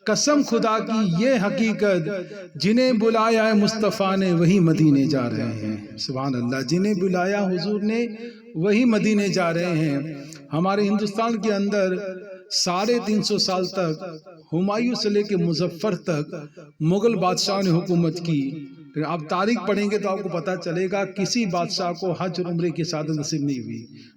قسم خدا کی یہ حقیقت، جنہیں بلایا ہے مصطفیٰ نے وہی مدینے جا رہے ہیں۔ سبحان اللہ، جنہیں بلایا حضور نے وہی مدینے جا رہے ہیں۔ ہمارے ہندوستان کے اندر 350 سال تک، ہمایوں سے لے کے مظفر تک مغل بادشاہوں نے حکومت کی۔ لیکن آپ تاریخ پڑھیں گے تو آپ کو پتہ چلے گا کسی بادشاہ کو حج اور عمرے کی سعادت نصیب نہیں ہوئی۔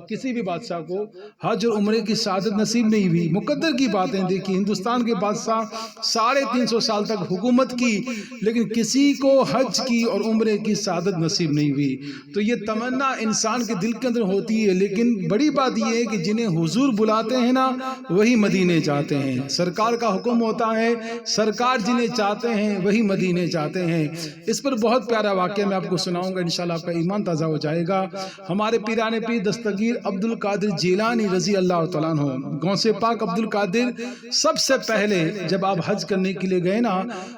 کسی بھی بادشاہ کو حج اور عمرے کی سعادت نصیب نہیں ہوئی۔ مقدر کی باتیں دیکھیں، ہندوستان کے بادشاہ 350 سال تک حکومت کی، لیکن کسی کو حج کی اور عمرے کی سعادت نصیب نہیں ہوئی۔ تو یہ تمنا انسان کے دل کے اندر ہوتی ہے، لیکن بڑی بات یہ ہے کہ جنہیں حضور بلاتے ہیں نا وہی مدینے جاتے ہیں۔ سرکار کا حکم ہوتا ہے، سرکار جنہیں چاہتے ہیں وہی مدینے جاتے ہیں۔ اس پر بہت پیارا واقعہ میں آپ کو سناؤں گا، انشاءاللہ آپ کا ایمان تازہ ہو جائے گا۔ ہمارے پیرانے پیر دستگیر عبد القادر جیلانی رضی اللہ تعالیٰ عنہ، غوث پاک عبد القادر، سب سے پہلے جب آپ حج کرنے کے لیے گئے نا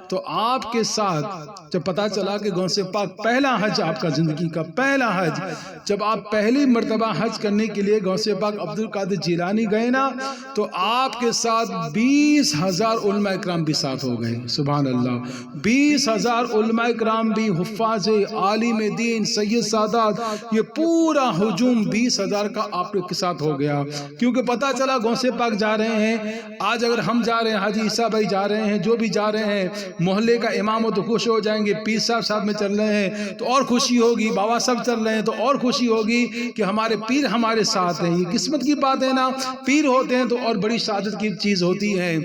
تو آپ کے ساتھ جب پتا چلا کہ غوث پاک پہلا حج آپ کا زندگی کا پہلا حج، جب آپ پہلی مرتبہ حج کرنے کے لیے غوث پاک عبد القادر جیلانی گئے نا تو آپ کے ساتھ 20,000 علماء اکرام بھی ساتھ ہو گئے۔ سبحان اللہ، 20,000 علماء اکرام بھی، حفاظ، عالم دین، سید سادات، یہ پورا ہجوم 20,000 کا آپ کے ساتھ ہو گیا، کیونکہ پتا چلا غوث پاک جا رہے ہیں۔ آج اگر ہم جا رہے ہیں، حاجی عیسیٰ بھائی جا رہے ہیں، جو بھی جا رہے ہیں، محلے کا امام ہو تو خوش ہو جائیں گے، پیر صاحب ساتھ میں چل رہے ہیں تو اور خوشی ہوگی، بابا صاحب چل رہے ہیں تو اور خوشی ہوگی کہ ہمارے پیر ہمارے ساتھ ہیں۔ یہ قسمت کی بات ہے نا، پیر ہوتے ہیں تو اور بڑی سعادت کی چیز ہوتی ہے۔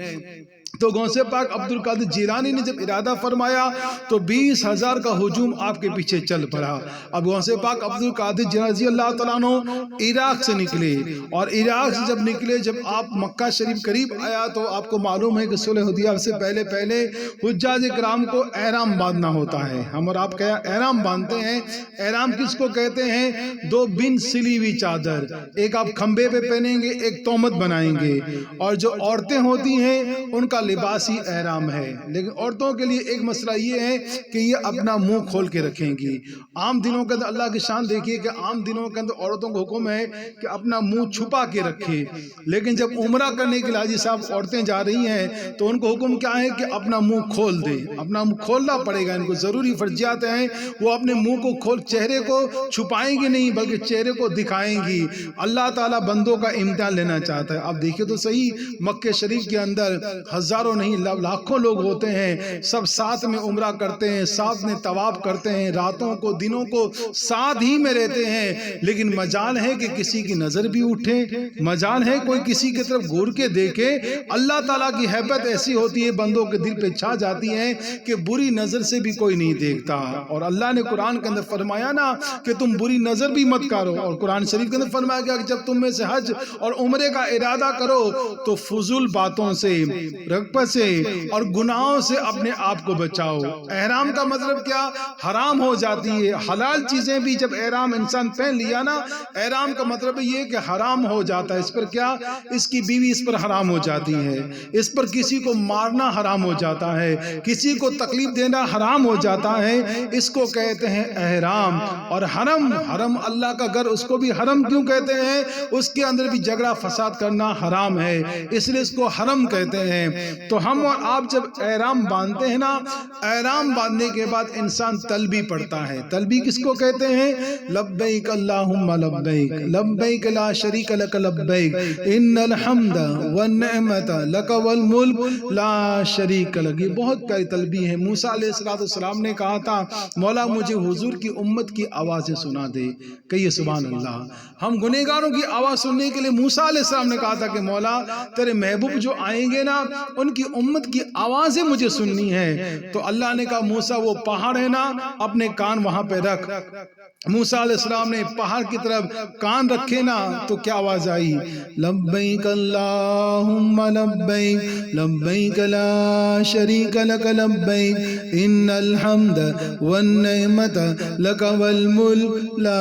تو غوث پاک عبد القادر جیلانی نے جب ارادہ فرمایا تو 20,000 کا ہجوم آپ کے پیچھے چل پڑا۔ اب غوث پاک عبد القادر جیلانی رضی اللہ تعالیٰ عنہ عراق سے نکلے، اور عراق سے جب نکلے، جب آپ مکہ شریف قریب آیا تو آپ کو معلوم ہے کہ صلح حدیبیہ سے پہلے حجاج کرام کو احرام باندھنا ہوتا ہے۔ ہم اور آپ کیا احرام باندھتے ہیں؟ احرام کس کو کہتے ہیں؟ 2 بن سلی ہوئی چادر، ایک آپ کھمبے پہ پہنیں گے، ایک تومت بنائیں گے، اور جو عورتیں ہوتی ہیں ان کا لباسی احرام ہے۔ لیکن عورتوں کے لیے ایک مسئلہ یہ ہے کہ یہ اپنا منہ کھول کے رکھیں گی۔ عام دنوں کے اندر اللہ کی شان دیکھیے کہ عام دنوں کے اندر عورتوں کو حکم ہے کہ اپنا منہ چھپا کے رکھے، لیکن جب عمرہ کرنے کے لیے حاجی صاحب عورتیں جا رہی ہیں تو ان کو حکم کیا ہے کہ اپنا منہ کھول دے، اپنا منہ کھولنا پڑے گا، ان کو ضروری فرضیات ہیں، وہ اپنے منہ کو کھول، چہرے کو چھپائیں گی نہیں بلکہ چہرے کو دکھائیں گی۔ اللہ تعالیٰ بندوں کا امتحان لینا چاہتا ہے۔ اب دیکھیں تو صحیح، مکہ شریف کے اندر ہزاروں نہیں لاکھوں لوگ ہوتے ہیں، سب ساتھ میں عمرہ کرتے ہیں، ساتھ میں طواف کرتے ہیں، راتوں کو دنوں کو ساتھ ہی میں رہتے ہیں، لیکن مجال ہے کہ کسی کی نظر بھی اٹھے، مجال ہے کوئی کسی کی طرف گھور کے دیکھے۔ اللہ تعالیٰ کی ہیبت ایسی ہوتی ہے، بندوں کے دل پہ چھا جاتی ہے کہ بری نظر سے بھی کوئی نہیں دیکھتا۔ اور اللہ نے قرآن کے اندر فرمایا نا کہ تم بری نظر بھی مت کرو، اور قرآن شریف کے اندر فرمایا گیا کہ جب تم میں سے حج اور عمرے کا ارادہ کرو تو فضول باتوں سے، رغبت سے اور گناہوں سے اپنے آپ کو بچاؤ۔ احرام کا مطلب کیا؟ حرام ہو جاتی ہے، حلال چیزیں بھی جب احرام انسان پہن لیا نا، احرام کا مطلب یہ کہ حرام ہو جاتا ہے۔ اس پر کیا؟ اس کی بیوی اس پر حرام ہو جاتی ہے، اس پر کسی کو مارنا حرام ہو جاتا ہے، کسی کو تکلیف دینا حرام ہو جاتا ہے۔ اس کو کہتے ہیں احرام۔ اور حرم، حرم اللہ کا گھر، اس کو بھی حرم کیوں کہتے ہیں؟ اس کے اندر بھی جھگڑا فساد کرنا حرام ہے، اس لیے اس کو حرم کہتے ہیں۔ تو ہم اور آپ جب احرام باندھتے ہیں نا، احرام باندھنے کے بعد انسان تلبی پڑھتا ہے۔ تلبی کس کو کہتے ہیں؟ لبیک اللہم لبیک، لبیک لا شریک لک لبیک، ان الحمد والنعمت لک والملک لا شریک لک۔ یہ بہت پیاری تلبی ہے۔ موسیٰ علیہ السلام نے کہا تھا مولا مجھے حضور کی امت کی آوازیں سنا دے، کہیے سبحان اللہ۔ ہم گنہگاروں کی آواز سننے کے لیے موسیٰ علیہ السلام نے کہا تھا کہ مولا تیرے محبوب جو آئیں گے نا ان کی امت کی آوازیں مجھے سننی ہے۔ تو اللہ نے کہا موسیٰ وہ پہاڑ ہے نا، اپنے کان وہاں پہ رکھ۔ موسیٰ علیہ السلام نے پہاڑ کی طرف کان رکھے نا تو کیا آواز آئی؟ لبیک اللہم لبیک، لبیک لا شریک لک لبیک، ان الحمد والنعمت لک والملک لا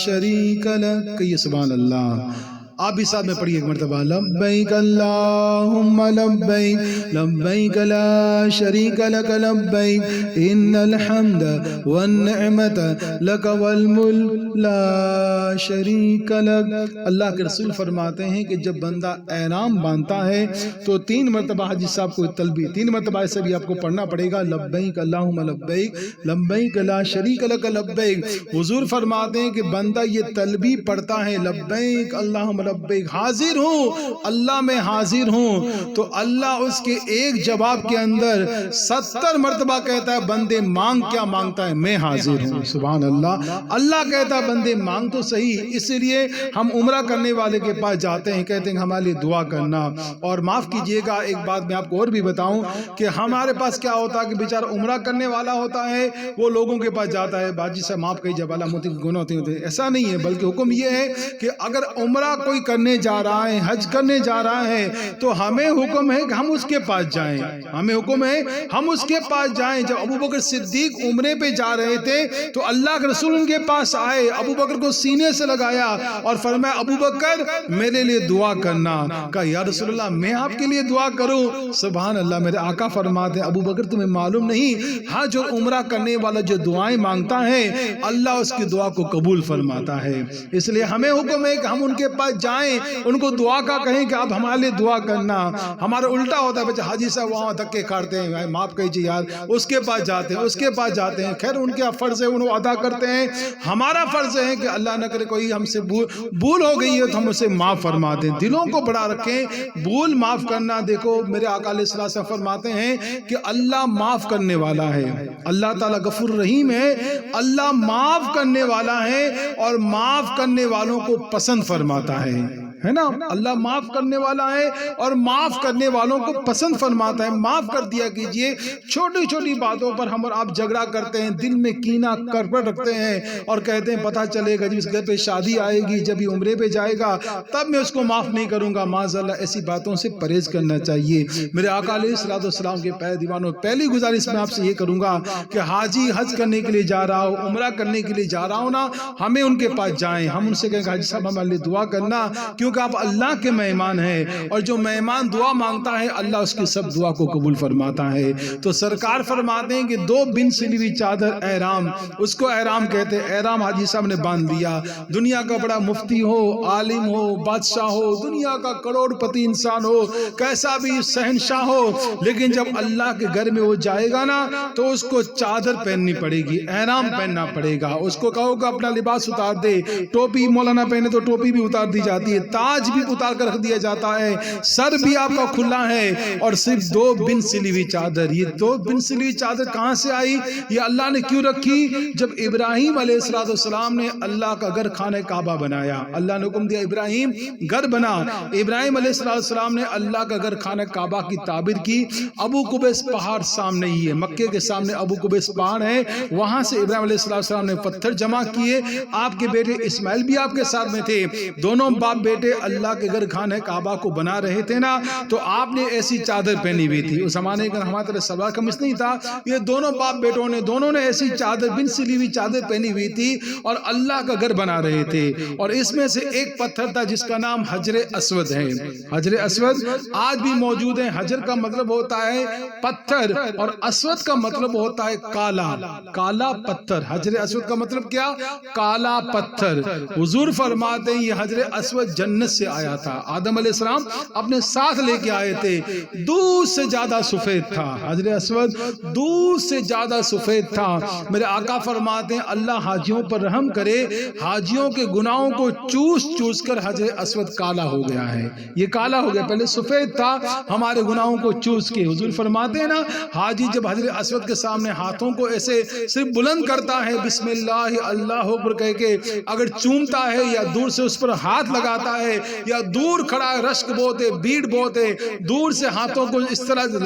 شریک لک۔ کہیے سبحان اللہ۔ آپ بھی ساتھ میں پڑھیے ایک مرتبہ، لبیک اللہم لبیک لبیک لا شریک لک لبیک ان الحمد والنعمت لک والملک لا شریک لک۔ اللہ کے رسول فرماتے ہیں کہ جب بندہ احرام باندھتا ہے تو 3 مرتبہ حاجی صاحب کو تلبیہ 3 مرتبہ ایسے بھی آپ کو پڑھنا پڑے گا، لبیک اللہم لبیک لبیک لا شریک لک لبیک۔ حضور فرماتے ہیں کہ بندہ یہ تلبیہ پڑھتا ہے، لبیک اللہم لبیک، حاضر ہوں اللہ میں حاضر ہوں، تو اللہ اس کے ایک جواب کے اندر 70 مرتبہ کہتا ہے بندے مانگ کیا مانگتا ہے، میں حاضر ہوں۔ سبحان اللہ، اللہ کہتا ہے بندے مانگ تو صحیح۔ اس لیے ہم عمرہ کرنے والے کے پاس جاتے ہیں، کہتے ہیں ہمارے لیے دعا کرنا۔ اور معاف کیجئے گا، ایک بات میں آپ کو اور بھی بتاؤں کہ ہمارے پاس کیا ہوتا ہے کہ بیچارہ عمرہ کرنے والا ہوتا ہے، وہ لوگوں کے پاس جاتا ہے، باجی سے معاف کیجئے بالا موتی کے گناہ ہوتے ہیں۔ ایسا نہیں ہے، بلکہ حکم یہ ہے کہ اگر عمرہ کوئی کرنے جا رہا ہے، حج کرنے جا رہا ہے، تو ہمیں حکم ہے کہ ہم اس کے پاس جائیں، ہمیں حکم ہے ہم اس کے پاس جائیں۔ جب ابو بکر صدیق عمرے پہ جا رہے تھے تو اللہ کے رسول ان کے پاس آئے، ابو بکر کو سینے سے لگایا اور فرمایا ابو بکر میرے لیے دعا کرنا۔ کہا یا رسول اللہ میں آپ کے لیے دعا کروں؟ سبحان اللہ، میرے آقا فرماتے ہیں ابو بکر تمہیں معلوم نہیں حج اور عمرہ کرنے والا جو دعائیں مانگتا ہے اللہ اس کی دعا کو قبول فرماتا ہے۔ اس لیے ہمیں حکم ہے کہ ہم ان کے پاس جائیں، ان کو دعا کا کہیں کہ آپ ہمارے لیے دعا کرنا۔ ہمارا الٹا ہوتا ہے، بچہ حاجی صاحب وہاں دھکے کھاڑتے ہیں، معاف کیجیے یار، اس کے پاس جاتے ہیں، اس کے پاس جاتے ہیں۔ خیر ان کے فرض ہے انہوں ادا کرتے ہیں، ہمارا فرض ہے کہ اللہ نہ کرے کوئی ہم سے بھول ہو گئی ہے تو ہم اسے معاف فرما دیں، دلوں کو بڑا رکھیں۔ بھول معاف کرنا، دیکھو میرے آقا علیہ السلام فرماتے ہیں کہ اللہ معاف کرنے والا ہے، اللہ تعالیٰ غفور رحیم ہے، اللہ معاف کرنے والا ہے اور معاف کرنے والوں کو پسند فرماتا ہے نا۔ اللہ معاف کرنے والا ہے اور معاف کرنے والوں کو پسند فرماتا ہے۔ معاف کر دیا کیجئے، چھوٹی چھوٹی باتوں پر ہم اور آپ جھگڑا کرتے ہیں، دل میں کینہ کرپٹ رکھتے ہیں اور کہتے ہیں پتہ چلے گا جب اس گھر پہ شادی آئے گی، جب یہ عمرے پہ جائے گا تب میں اس کو معاف نہیں کروں گا۔ معاذ اللہ ایسی باتوں سے پرہیز کرنا چاہیے۔ میرے آقا علیہ السلام کے پیارے دیوانوں، پہلی گزارش میں آپ سے یہ کروں گا کہ حاجی حج کرنے کے لیے جا رہا ہو، عمرہ کرنے کے لیے جا رہا ہو نا، ہمیں ان کے پاس جائیں، ہم ان سے کہیں کہ حاجی صاحب ہمارے لیے دعا کرنا، کیونکہ آپ اللہ کے مہمان ہیں اور جو مہمان دعا مانگتا ہے اللہ اس کی سب دعا کو قبول فرماتا ہے۔ تو سرکار فرماتے ہیں کہ 2 بن سلی ہوئی چادر احرام، اس کو احرام کہتے ہیں۔ احرام حاجی صاحب نے باندھ لیا، دنیا کا بڑا مفتی ہو، عالم ہو، بادشاہ ہو، دنیا کا کروڑ پتی انسان ہو، کیسا بھی شہنشاہ ہو، لیکن جب اللہ کے گھر میں وہ جائے گا نا تو اس کو چادر پہننی پڑے گی، احرام پہننا پڑے گا۔ اس کو کہو کہ اپنا لباس اتار دے، ٹوپی مولانا پہنے تو ٹوپی بھی اتار دی جاتی ہے، تاج بھی اتار کر رکھ دیا جاتا ہے، سر بھی آپ کا کھلا ہے، اور صرف 2 بن سلی ہوئی چادر۔ یہ 2 بن سلی ہوئی چادر کہاں سے آئی؟ یہ اللہ نے کیوں رکھی؟ جب ابراہیم علیہ السلام نے اللہ کا گھر خانہ کعبہ بنایا، اللہ نے حکم دیا ابراہیم گھر بنا، ابراہیم علیہ السلام نے اللہ کا گھر خانہ کعبہ کی تعبیر کی۔ ابو قبیس پہاڑ سامنے ہی ہے، مکے کے سامنے ابو قبیس پہاڑ ہے، وہاں سے ابراہیم علیہ السلام نے پتھر جمع کیے۔ آپ کے بیٹے اسماعیل بھی آپ کے ساتھ میں تھے، دونوں باپ بیٹے اللہ کے گھر خانہ کعبہ کو بنا رہے تھے نا، تو آپ نے ایسی چادر پہنی ہوئی تھی۔ اس زمانے کا ہمارے طرح سلوار قمیص نہیں تھا، یہ دونوں باپ بیٹوں نے دونوں نے ایسی چادر بن سلی ہوئی چادر پہنی ہوئی تھی اور اللہ کا گھر بنا رہے تھے۔ اور اس میں سے ایک پتھر تھا جس کا نام حجر اسود ہے۔ حجر اسود آج بھی موجود ہے۔ حجر کا مطلب ہوتا ہے پتھر اور اسود کا مطلب ہوتا ہے کالا، کالا پتھر۔ حجر اسود کا مطلب کیا؟ کالا پتھر۔ حضور فرماتے ہیں یہ حجر اسود جنت سے آیا تھا، آدم علیہ السلام اپنے ساتھ لے کے آئے تھے، دودھ سے زیادہ سفید تھا حجر اسود، دودھ سے زیادہ سفید تھا۔ میرے آقا فرماتے ہیں اللہ حاجیوں پر رحم کرے، حاجیوں کے گناہوں کو چوس چوس کر حجر اسود کالا ہو گیا ہے۔ یہ کالا ہو گیا، پہلے سفید تھا، ہمارے گناہوں کو چوس کے۔ حضور فرماتے ہیں نا حاجی جب حجر اسود کے سامنے ہاتھوں کو ایسے صرف بلند کرتا ہے، بسم اللہ اللہ اکبر کہہ کے، اگر چومتا ہے یا دور سے اس پر ہاتھ لگاتا ہے یا دور کھڑا ہے رشک بہتے بیڑ بہتے دور سے ہاتھوں کو اس طرح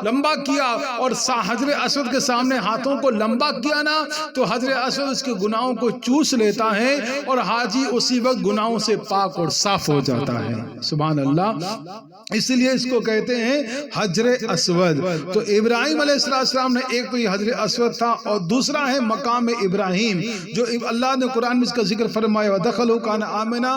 لمبا کیا اور حجر اسود کے سامنے ہاتھوں کو لمبا کیا نا تو حجر اسود اس کے گناہوں کو چوس لیتا ہے اور حاجی اسی وقت گناہوں سے پاک اور صاف ہو جاتا ہے۔ سبحان اللہ، اس لیے اس کو کہتے ہیں حجر اسود۔ تو ابراہیم علیہ السلام نے ایک تو یہ حجر اسود تھا اور دوسرا ہے مقام ابراہیم، جو اللہ نے قرآن میں اس کا ذکر فرمایا وَدَخَلُوا كَانَ آمِنًا،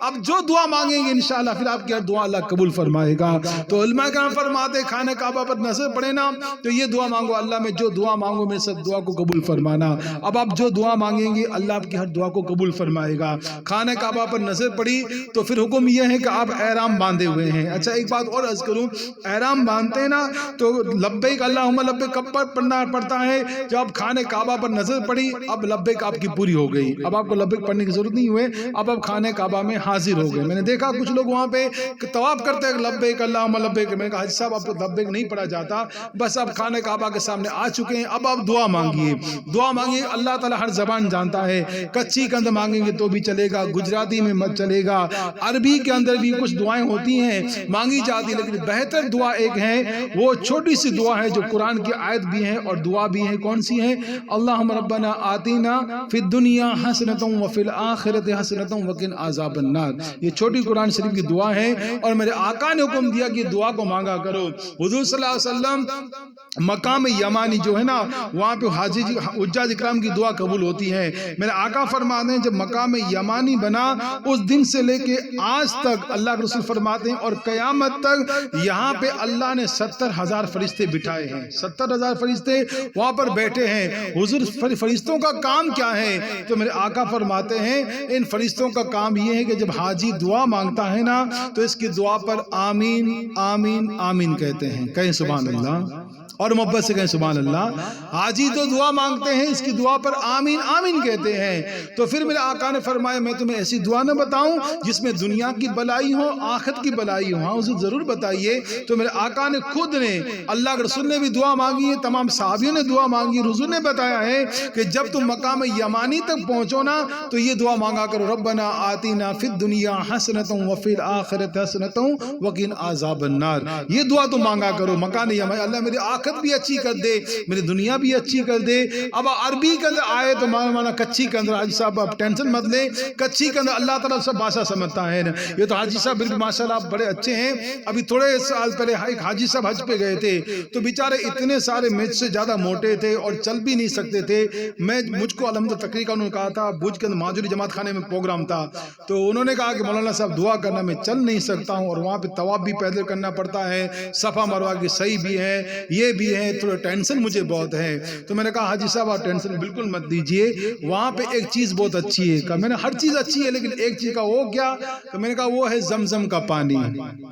اب جو دعا مانگیں گے انشاءاللہ پھر آپ کی ہر دعا اللہ قبول فرمائے گا. تو علماء کرام فرماتے خانہ کعبہ پر نظر پڑے نا تو یہ دعا مانگو اللہ میں جو دعا مانگو میں سب دعا کو قبول فرمانا. اب آپ جو دعا مانگیں گے اللہ آپ کی ہر دعا کو قبول فرمائے گا. خانہ کعبہ پر نظر پڑی تو پھر حکم یہ ہے کہ آپ احرام باندھے ہوئے ہیں. اچھا ایک بات اور عرض کروں, احرام باندھتے ہیں نا تو لبیک اللہم لبیک کب پر پڑھنا پڑتا ہے جب خانہ کعبہ پر نظر پڑی اب لبیک آپ کی پوری ہو گئی. اب آپ کو لبیک پڑھنے کی ضرورت نہیں ہوئے, اب آپ خانہ کعبہ میں حاضر ہو گئے. میں نے دیکھا کچھ لوگ وہاں پہ طواف کرتے ہیں لبیک اللہم لبیک. میں نے کہا حاجی صاحب آپ کو لبیک نہیں پڑھا جاتا, بس آپ خانہ کعبہ کے سامنے آ چکے ہیں, اب آپ دعا مانگیے. دعا مانگیے, اللہ تعالیٰ ہر زبان جانتا ہے. کچی کے اندر مانگیں گے تو بھی چلے گا, گجراتی میں مت چلے گا, عربی کے اندر بھی کچھ دعائیں ہوتی ہیں مانگی جاتی, لیکن بہتر دعا ایک ہے, وہ چھوٹی سی دعا ہے جو قرآن کی آیت بھی ہے اور دعا بھی ہے. کون سی ہے؟ اللہم ربنا آتینا فی الدنیا حسنۃ وفی الآخرۃ حسنۃ وقنا عذاب النار. یہ چھوٹی قرآن شریف کی دعا ہے اور میرے آقا نے حکم دیا کہ دعا کو مانگا کرو. حضور صلی اللہ علیہ وسلم مقام یمانی جو ہے نا وہاں پہ حاجی حجاج اکرام کی دعا قبول ہوتی ہے. میرے آقا فرماتے ہیں جب مقام یمانی بنا اس دن سے لے کے آج تک اللہ کے رسول فرماتے ہیں اور قیامت تک یہاں پہ اللہ نے 70,000 فرشتے بٹھائے ہیں. 70,000 فرشتے وہاں پر بیٹھے ہیں. حضور فرشتوں کا کام کیا ہے؟ تو میرے آقا فرماتے ہیں ان فرشتوں کا کام یہ ہے کہ جب حاجی دعا مانگتا ہے نا تو اس کی دعا پر آمین آمین آمین کہتے ہیں. کہیں سبحان اللہ اور محبت سے کہیں سبحان اللہ. حاجی تو دعا مانگتے ہیں, اس کی دعا پر آمین آمین کہتے ہیں. تو پھر میرے آقا نے فرمایا میں تمہیں ایسی دعا نہ بتاؤں جس میں دنیا کی بلائی ہو آخرت کی بلائی ہو؟ ہاں حضور ضرور بتائیے. تو میرے آقا نے خود نے, اللہ کے رسول نے بھی دعا مانگی ہے, تمام صحابیوں نے دعا مانگی. حضور نے بتایا ہے کہ جب تم مقام یمانی تک پہنچو نا تو یہ دعا مانگا کرو, ربنا آتینا فی الدنیا حسنۃ وفی الآخرۃ حسنۃ وقنا عذاب النار. یہ دعا تم مانگا کرو مکان یمانی, اللہ میری آخرت بھی اچھی کر دے, میری دنیا بھی اچھی کر دے. اب عربی کے اندر آئے تو مانا کچی کے اندر, حاجی صاحب آپ ٹینشن مت لیں, کچی کے اندر اللہ تعالیٰ سب بھاشا سمجھتا ہے. یہ تو حاجی صاحب بالکل ماشاءاللہ آپ بڑے اچھے ہیں. ابھی تھوڑے سال پہلے ایک حاجی صاحب حج پہ گئے تھے تو بیچارے اتنے سارے مجھ سے زیادہ موٹے تھے اور چل بھی نہیں سکتے تھے. مجھ کو الحمدللہ تقریر کا انہوں نے کہا تھا, بھوج کے اندر ماجوری جماعت خانے میں پروگرام تھا, تو انہوں نے کہا کہ مولانا صاحب دعا کرنا, میں چل نہیں سکتا ہوں اور وہاں پہ طواف بھی پیدل کرنا پڑتا ہے, صفا مروہ کی صحیح بھی ہے, یہ بھی ہے, تھوڑا ٹینشن مجھے بہت ہے. تو میں نے کہا حاجی صاحب آپ ٹینشن بالکل مت دیجئے, وہاں پہ ایک چیز بہت اچھی ہے. کہا میں نے ہر چیز اچھی ہے لیکن ایک چیز کا وہ کیا؟ تو میں نے کہا وہ ہے زمزم کا پانی.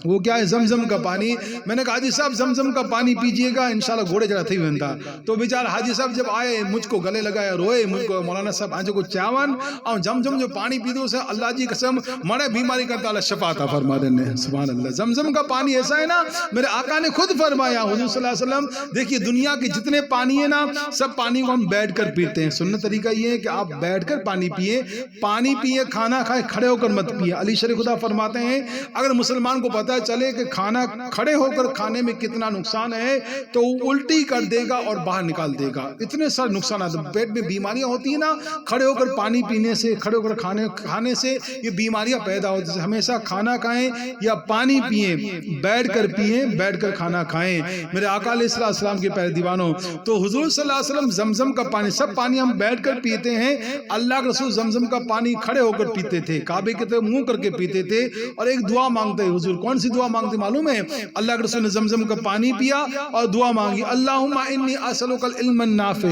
وہ کیا ہے؟ زمزم کا پانی. میں نے کہا حاجی صاحب زمزم کا پانی پیجئے گا انشاءاللہ گھوڑے جڑا تھی بنتا. تو بیچارہ حاجی صاحب جب آئے مجھ کو گلے لگائے, روئے, مجھ کو مولانا صاحب آج کو چاون اور زمزم جو پانی پی دو سے اللہ جی قسم مڑے بیماری کرتا اللہ شفا عطا فرما دینے. سبحان اللہ. زمزم کا پانی ایسا ہے نا, میرے آقا نے خود فرمایا حضور صلی اللہ علیہ وسلم, دیکھیے دنیا کے جتنے پانی ہے نا سب پانی کو ہم بیٹھ کر پیتے ہیں. سنت طریقہ یہ ہے کہ آپ بیٹھ کر پانی پیئے, پانی پیئے, کھانا کھائے, کھڑے ہو کر مت پیئے. علی شریف خدا فرماتے ہیں اگر مسلمان کو پتہ چلے کہ کھانا کھڑے ہو کر کھانے میں کتنا نقصان ہے تو وہ الٹی کر دے گا اور باہر نکال دے گا. اتنے سارے نقصانات, پیٹ میں بیماریاں ہوتی ہیں نا کھڑے ہو کر پانی پینے سے, کھڑے ہو کر کھانے سے یہ بیماریاں پیدا ہوتی ہیں. ہمیشہ کھانا کھائیں یا پانی پیئیں, بیٹھ کر پیئیں, بیٹھ کر کھانا کھائیں. میرے آقا علیہ السلام کے پیارے دیوانوں, تو حضور صلی اللہ علیہ وسلم زمزم کا پانی, سب پانی ہم بیٹھ کر پیتے ہیں, اللہ کے رسول زمزم کا پانی کھڑے ہو کر پیتے تھے, کعبے کی طرف منہ کر کے پیتے تھے اور ایک دعا مانگتے ہیں. حضور کون سی دعا مانگتے معلوم ہے؟ اللہ کے رسول نے زمزم کا پانی پیا اور دعا مانگی, اللہم انی اسألک العلم النافع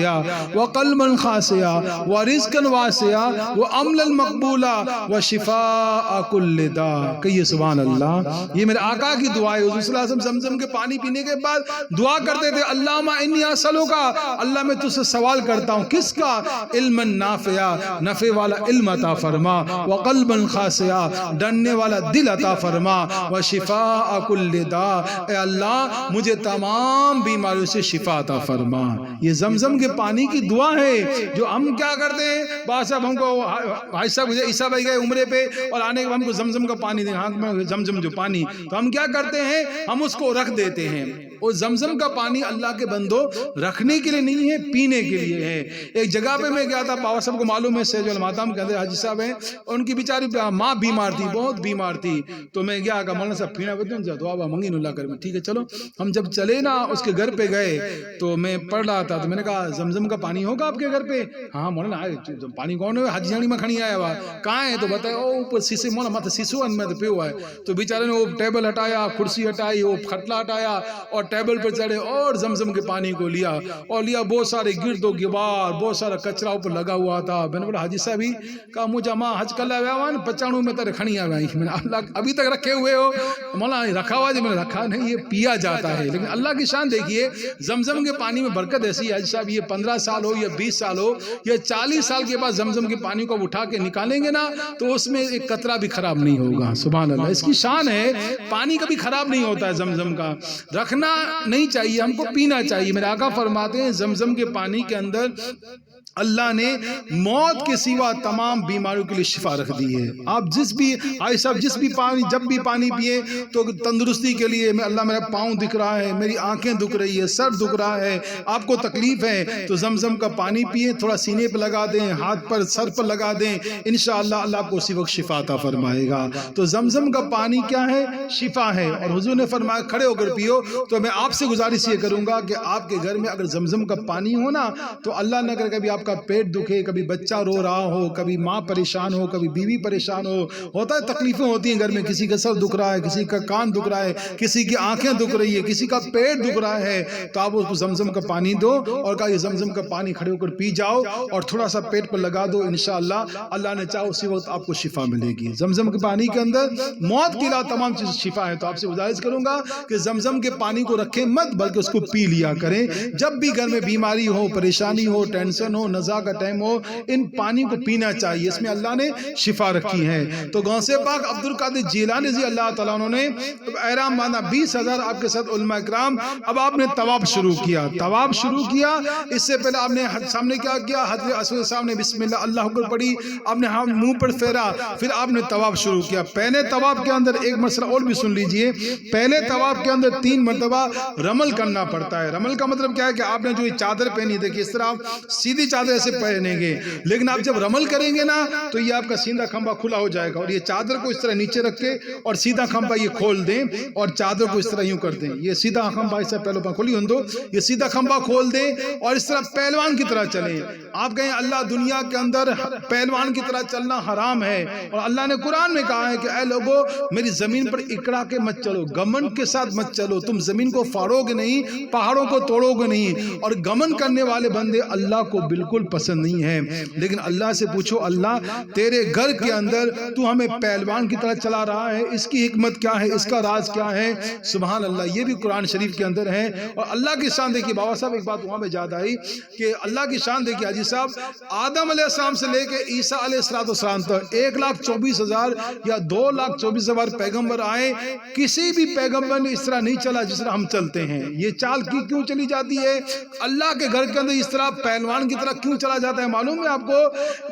وقلبا خاشعا ورزقا واسعا وعملا مقبولا وشفاء کل داء. کہیے سبحان اللہ. یہ میرے آقا کی دعا ہے. حضور صلی اللہ علیہ وسلم زمزم کے پانی پینے کے بعد دعا کرتے تھے, اللہم انی اسألک, اللہ میں تجھ سے سوال کرتا ہوں, کس کا؟ علم نافع, نفع والا علم عطا فرما, وقلبا خاشعا, ڈرنے والا دل عطا فرما, وشفاء کل داء, اے اللہ مجھے تمام بیماریوں سے شفا عطا فرما. یہ زمزم کے پانی کی دعا ہے جو ہم کیا کرتے ہیں, بعض صاحب ہم کو بھائی صاحب عیسیٰ بھائی گئے عمرے پہ اور آنے کے بعد ہم کو زمزم کا پانی دیں, ہاں زمزم جو پانی, تو ہم کیا کرتے ہیں, ہم اس کو رکھ دیتے ہیں, اور زمزم کا پانی اللہ کے بندوں رکھنے کے لیے نہیں ہے، پینے کے لیے ہے۔ ایک جگہ پہ میں گیا تھا، بابا صاحب کو معلوم ہے، سیج الماتم کے اندر حاجی صاحب ہیں، ان کی بیچاری ماں بیمار تھی، بہت بیمار تھی، تو میں گیا کہ مولانا صاحب پینا بدن جا دعا منگی اللہ کر میں، ٹھیک ہے چلو۔ ہم جب چلے نا اس کے گھر پہ گئے تو میں پڑھ رہا تھا، تو میں نے کہا زمزم کا پانی ہوگا آپ کے گھر پہ؟ ہاں مولانا پانی کون ہے؟ حاجی جانی میں کھڑی آیا ہوا، کہاں ہے؟ تو بتایا او اوپر سیسے مولانا مت سیسو ان میں تو پہ ہوا ہے۔ تو بیچارے نے وہ ٹیبل ہٹایا، کرسی ہٹائی، وہ کھٹلا ہٹایا اور ٹیبل پر چڑھے اور زمزم کے پانی کو لیا اور لیا، بہت سارے گرد و غبار، بہت سارا کچرا اوپر لگا ہوا تھا۔ میں نے بولا حاجی صاحب کا مجھے ماں حج کر لیا ہوا 95 میں تیرے کھڑی آ گئی، میں نے اللہ ابھی تک رکھے ہوئے ہو؟ مولانا رکھا ہوا جی، میں نے رکھا نہیں، یہ پیا جاتا ہے۔ لیکن اللہ کی شان دیکھیے، زمزم کے پانی میں برکت ایسی ہے حاجی صاحب، یہ 15 سال ہو یا 20 سال ہو یا 40 سال کے بعد زمزم کے پانی کو اٹھا کے نکالیں گے نا تو اس میں ایک قطرہ بھی خراب نہیں ہوگا۔ سبحان اللہ، اس کی شان ہے، پانی کبھی خراب نہیں ہوتا ہے زمزم کا، رکھنا نہیں چاہیے، ہم کو پینا چاہیے۔ میرے آقا فرماتے ہیں زمزم کے پانی کے اندر اللہ نے موت کے سوا تمام بیماریوں کے لیے شفا رکھ دی ہے۔ آپ جس بھی آئی صاحب جس بھی پانی جب بھی پانی پیے تو تندرستی کے لیے، اللہ میرا پاؤں دکھ رہا ہے، میری آنکھیں دکھ رہی ہے، سر دکھ رہا ہے، آپ کو تکلیف ہے تو زمزم کا پانی پیے، تھوڑا سینے پہ لگا دیں، ہاتھ پر سر پر لگا دیں، انشاءاللہ اللہ آپ کو اسی وقت شفا عطا فرمائے گا۔ تو زمزم کا پانی کیا ہے؟ شفا ہے۔ اور حضور نے فرمایا کھڑے ہو کر پیو۔ تو میں آپ سے گزارش یہ کروں گا کہ آپ کے گھر میں اگر زمزم کا پانی ہو نا تو اللہ نہ کرے کبھی آپ کا پیٹ دکھے، کبھی بچہ رو رہا ہو، کبھی ماں پریشان ہو، کبھی بیوی پریشان ہو، ہوتا ہے تکلیفیں ہوتی ہیں گھر میں، کسی کا سر دکھ رہا ہے، کسی کا کان دکھ رہا ہے، کسی کی آنکھیں دکھ رہی ہے، کسی کا پیٹ دکھ رہا ہے، تو آپ اس کو زمزم کا پانی دو اور کہا یہ زمزم کا پانی کھڑے ہو کر پی جاؤ اور تھوڑا سا پیٹ پر لگا دو، انشاءاللہ اللہ نے چاہا اسی وقت آپ کو شفا ملے گی۔ زمزم کے پانی کے اندر موت کے علاوہ تمام چیز شفا ہے۔ تو آپ سے گزارش کروں گا کہ زمزم کے پانی کو رکھیں مت، بلکہ اس کو پی لیا کریں۔ جب بھی گھر میں بیماری ہو، پریشانی ہو، ٹینشن ہو، نزا کا ٹائم ہو، ان پانی کو پینا چاہیے، اس میں اللہ نے شفا رکھی ہے۔ تو غوث پاک عبد القادر جیلانی رضی اللہ تعالیٰ عنہ نے احرام باندھا، 20,000 آپ کے ساتھ علماء کرام۔ اب آپ نے طواف شروع کیا، طواف شروع کیا، اس سے پہلے آپ نے سامنے کیا کیا؟ حضرت اسود صاحب نے بسم اللہ اللہ اکبر پڑھی، آپ نے ہاتھ منہ پر پھیرا، پھر آپ نے طواف شروع کیا۔ پہلے طواف کے اندر ایک مسئلہ اور بھی سن لیجئے، پہلے طواف کے اندر 3 مرتبہ رمل کرنا پڑتا ہے۔ رمل کا مطلب کیا ہے کہ آپ نے جو چادر پہنی، دیکھیے اس طرح آپ سیدھی چادر ایسے پہنیں گے، لیکن آپ جب رمل کریں گے نا تو یہ آپ کا سیدھا کھمبا کھلا ہو جائے گا، اور یہ چادر کو اس طرح نیچے رکھ کے اور سیدھا کھمبا یہ کھول دیں اور چادر کو اس طرح یوں کر دیں، یہ سیدھا کھمبا اس طرح پہلو پر کھلی ہوں دو، یہ سیدھا کھمبا کھول دیں اور اس طرح پہلوان کی طرح چلیں۔ آپ کہیں اللہ دنیا کے اندر پہلوان کی طرح چلنا حرام ہے، اور اللہ نے قرآن میں کہا ہے کہ اے لوگو میری زمین پر اکڑا کے مت چلو، گمنڈ کے ساتھ مت چلو، تم زمین کو پھاڑو گے نہیں، پہاڑوں کو توڑو گے نہیں، اور گمن کرنے والے بندے اللہ کو بالکل پسند نہیں ہے۔ لیکن اللہ سے پوچھو اللہ تیرے گھر کے اندر تو ہمیں پہلوان کی طرح چلا رہا ہے، اس کی حکمت کیا ہے، اس کا راز کیا ہے؟ سبحان اللہ، یہ بھی قرآن شریف کے اندر ہے۔ اور اللہ کی شان دیکھیے، بابا صاحب ایک بات وہاں میں یاد آئی کہ اللہ کی شان دیکھیے حاجی صاحب، آدم علیہ السلام سے لے کے عیسیٰ علیہ السلام تک 1,24,000 یا 2,24,000 پیغمبر آئے، کسی بھی پیغمبر نے اس طرح نہیں چلا جس طرح ہم چلتے ہیں۔ یہ چال کیوں چلی جاتی ہے؟ اللہ کے گھر کے اندر اس طرح پہلوان کی طرح کیوں چلا جاتا ہے معلوم ہے آپ کو؟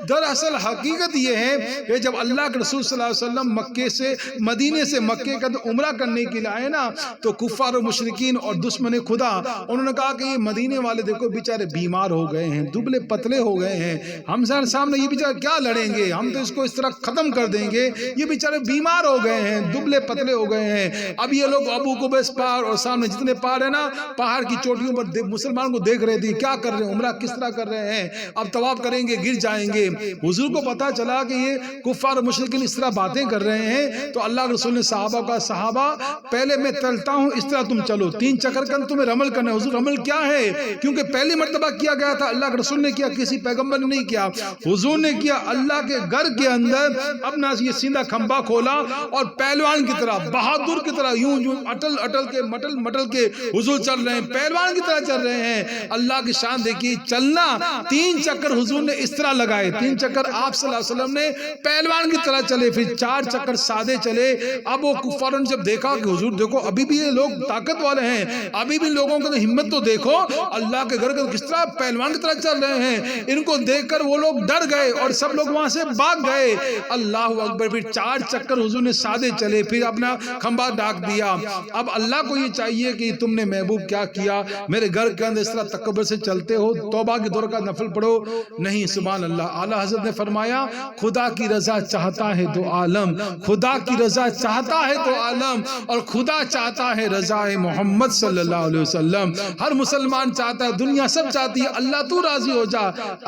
دراصل حقیقت یہ ہے کہ جب اللہ کے رسول صلی اللہ علیہ وسلم مکے سے مدینے سے مکے کا عمرہ کرنے کے لیے آئے نا، تو کفار و مشرکین اور دشمن خدا انہوں نے کہا کہ یہ مدینے والے دیکھو بیچارے بیمار ہو گئے ہیں، دبلے پتلے ہو گئے ہیں، ہم سر سامنے یہ بیچارے کیا لڑیں گے، ہم تو اس کو اس طرح ختم کر دیں گے، یہ بیچارے بیمار ہو گئے ہیں، دبلے پتلے ہو گئے ہیں۔ اب یہ لوگ ابو قبیس پہاڑ اور سامنے جتنے پہاڑ ہیں نا، پہاڑ کی چوٹیوں پر مسلمان کو دیکھ رہے تھے کیا کر رہے ہیں، عمرہ کس طرح کر رہے ہیں، اب طواف کریں گے گر جائیں گے۔ حضور کو پتا چلا کہ یہ کفار و مشرکین اس طرح باتیں کر رہے ہیں، تو اللہ کے رسول نے صحابہ کا صحابہ پہلے میں چلتا ہوں اس طرح تم چلو، 3 چکر کر تمہیں رمل کرنا ہے۔ حضور رمل کیا ہے؟ کیونکہ پہلی مرتبہ کیا گیا تھا، اللہ کے رسول نے کیا، کسی پیغمبر نے نہیں کیا، حضور نے کیا۔ اللہ کے گھر کے اندر اپنا یہ سیدھا کھمبا کھولا اور پہلوان کی طرح بہادر کی طرح یوں اٹل اٹل کے مٹل مٹل کے حضور چل رہے ہیں، پہلوان کی طرح چل رہے ہیں۔ اللہ کی شان دیکھیے، چلنا 3 چکر حضور نے اس طرح لگائے، 3 چکر آپ صلی اللہ علیہ وسلم نے پہلوان کی طرح چلے، پھر 4 چکر سادے چلے۔ اب وہ کفاروں نے جب دیکھا کہ حضور دیکھو ابھی بھی یہ لوگ طاقت والے ہیں، ابھی بھی لوگوں کو ہمت تو دیکھو، اللہ کے گھر کے کس طرح پہلوان کی طرح چل رہے ہیں، ان کو دیکھ کر وہ لوگ ڈر گئے اور سب لوگ وہاں سے بھاگ گئے۔ اللہ اکبر، پھر 4 چکر حضور نے سادے چلے، پھر اپنا کھمبا ڈاک دیا۔ اب اللہ کو یہ چاہیے کہ تم نے محبوب کیا کیا، میرے گھر کے اندر اس طرح تکبر سے چلتے ہو، توبہ کی 2 رکعت نفل پڑھو، نہیں۔ سبحان اللہ۔ اعلیٰ حضرت نے فرمایا خدا کی رضا چاہتا ہے تو عالم، خدا کی رضا چاہتا ہے تو عالم، اور خدا چاہتا ہے رضا محمد صلی اللہ علیہ وسلم۔ ہر مسلمان چاہتا ہے، دنیا سب چاہتی ہے اللہ تو راضی ہو جا۔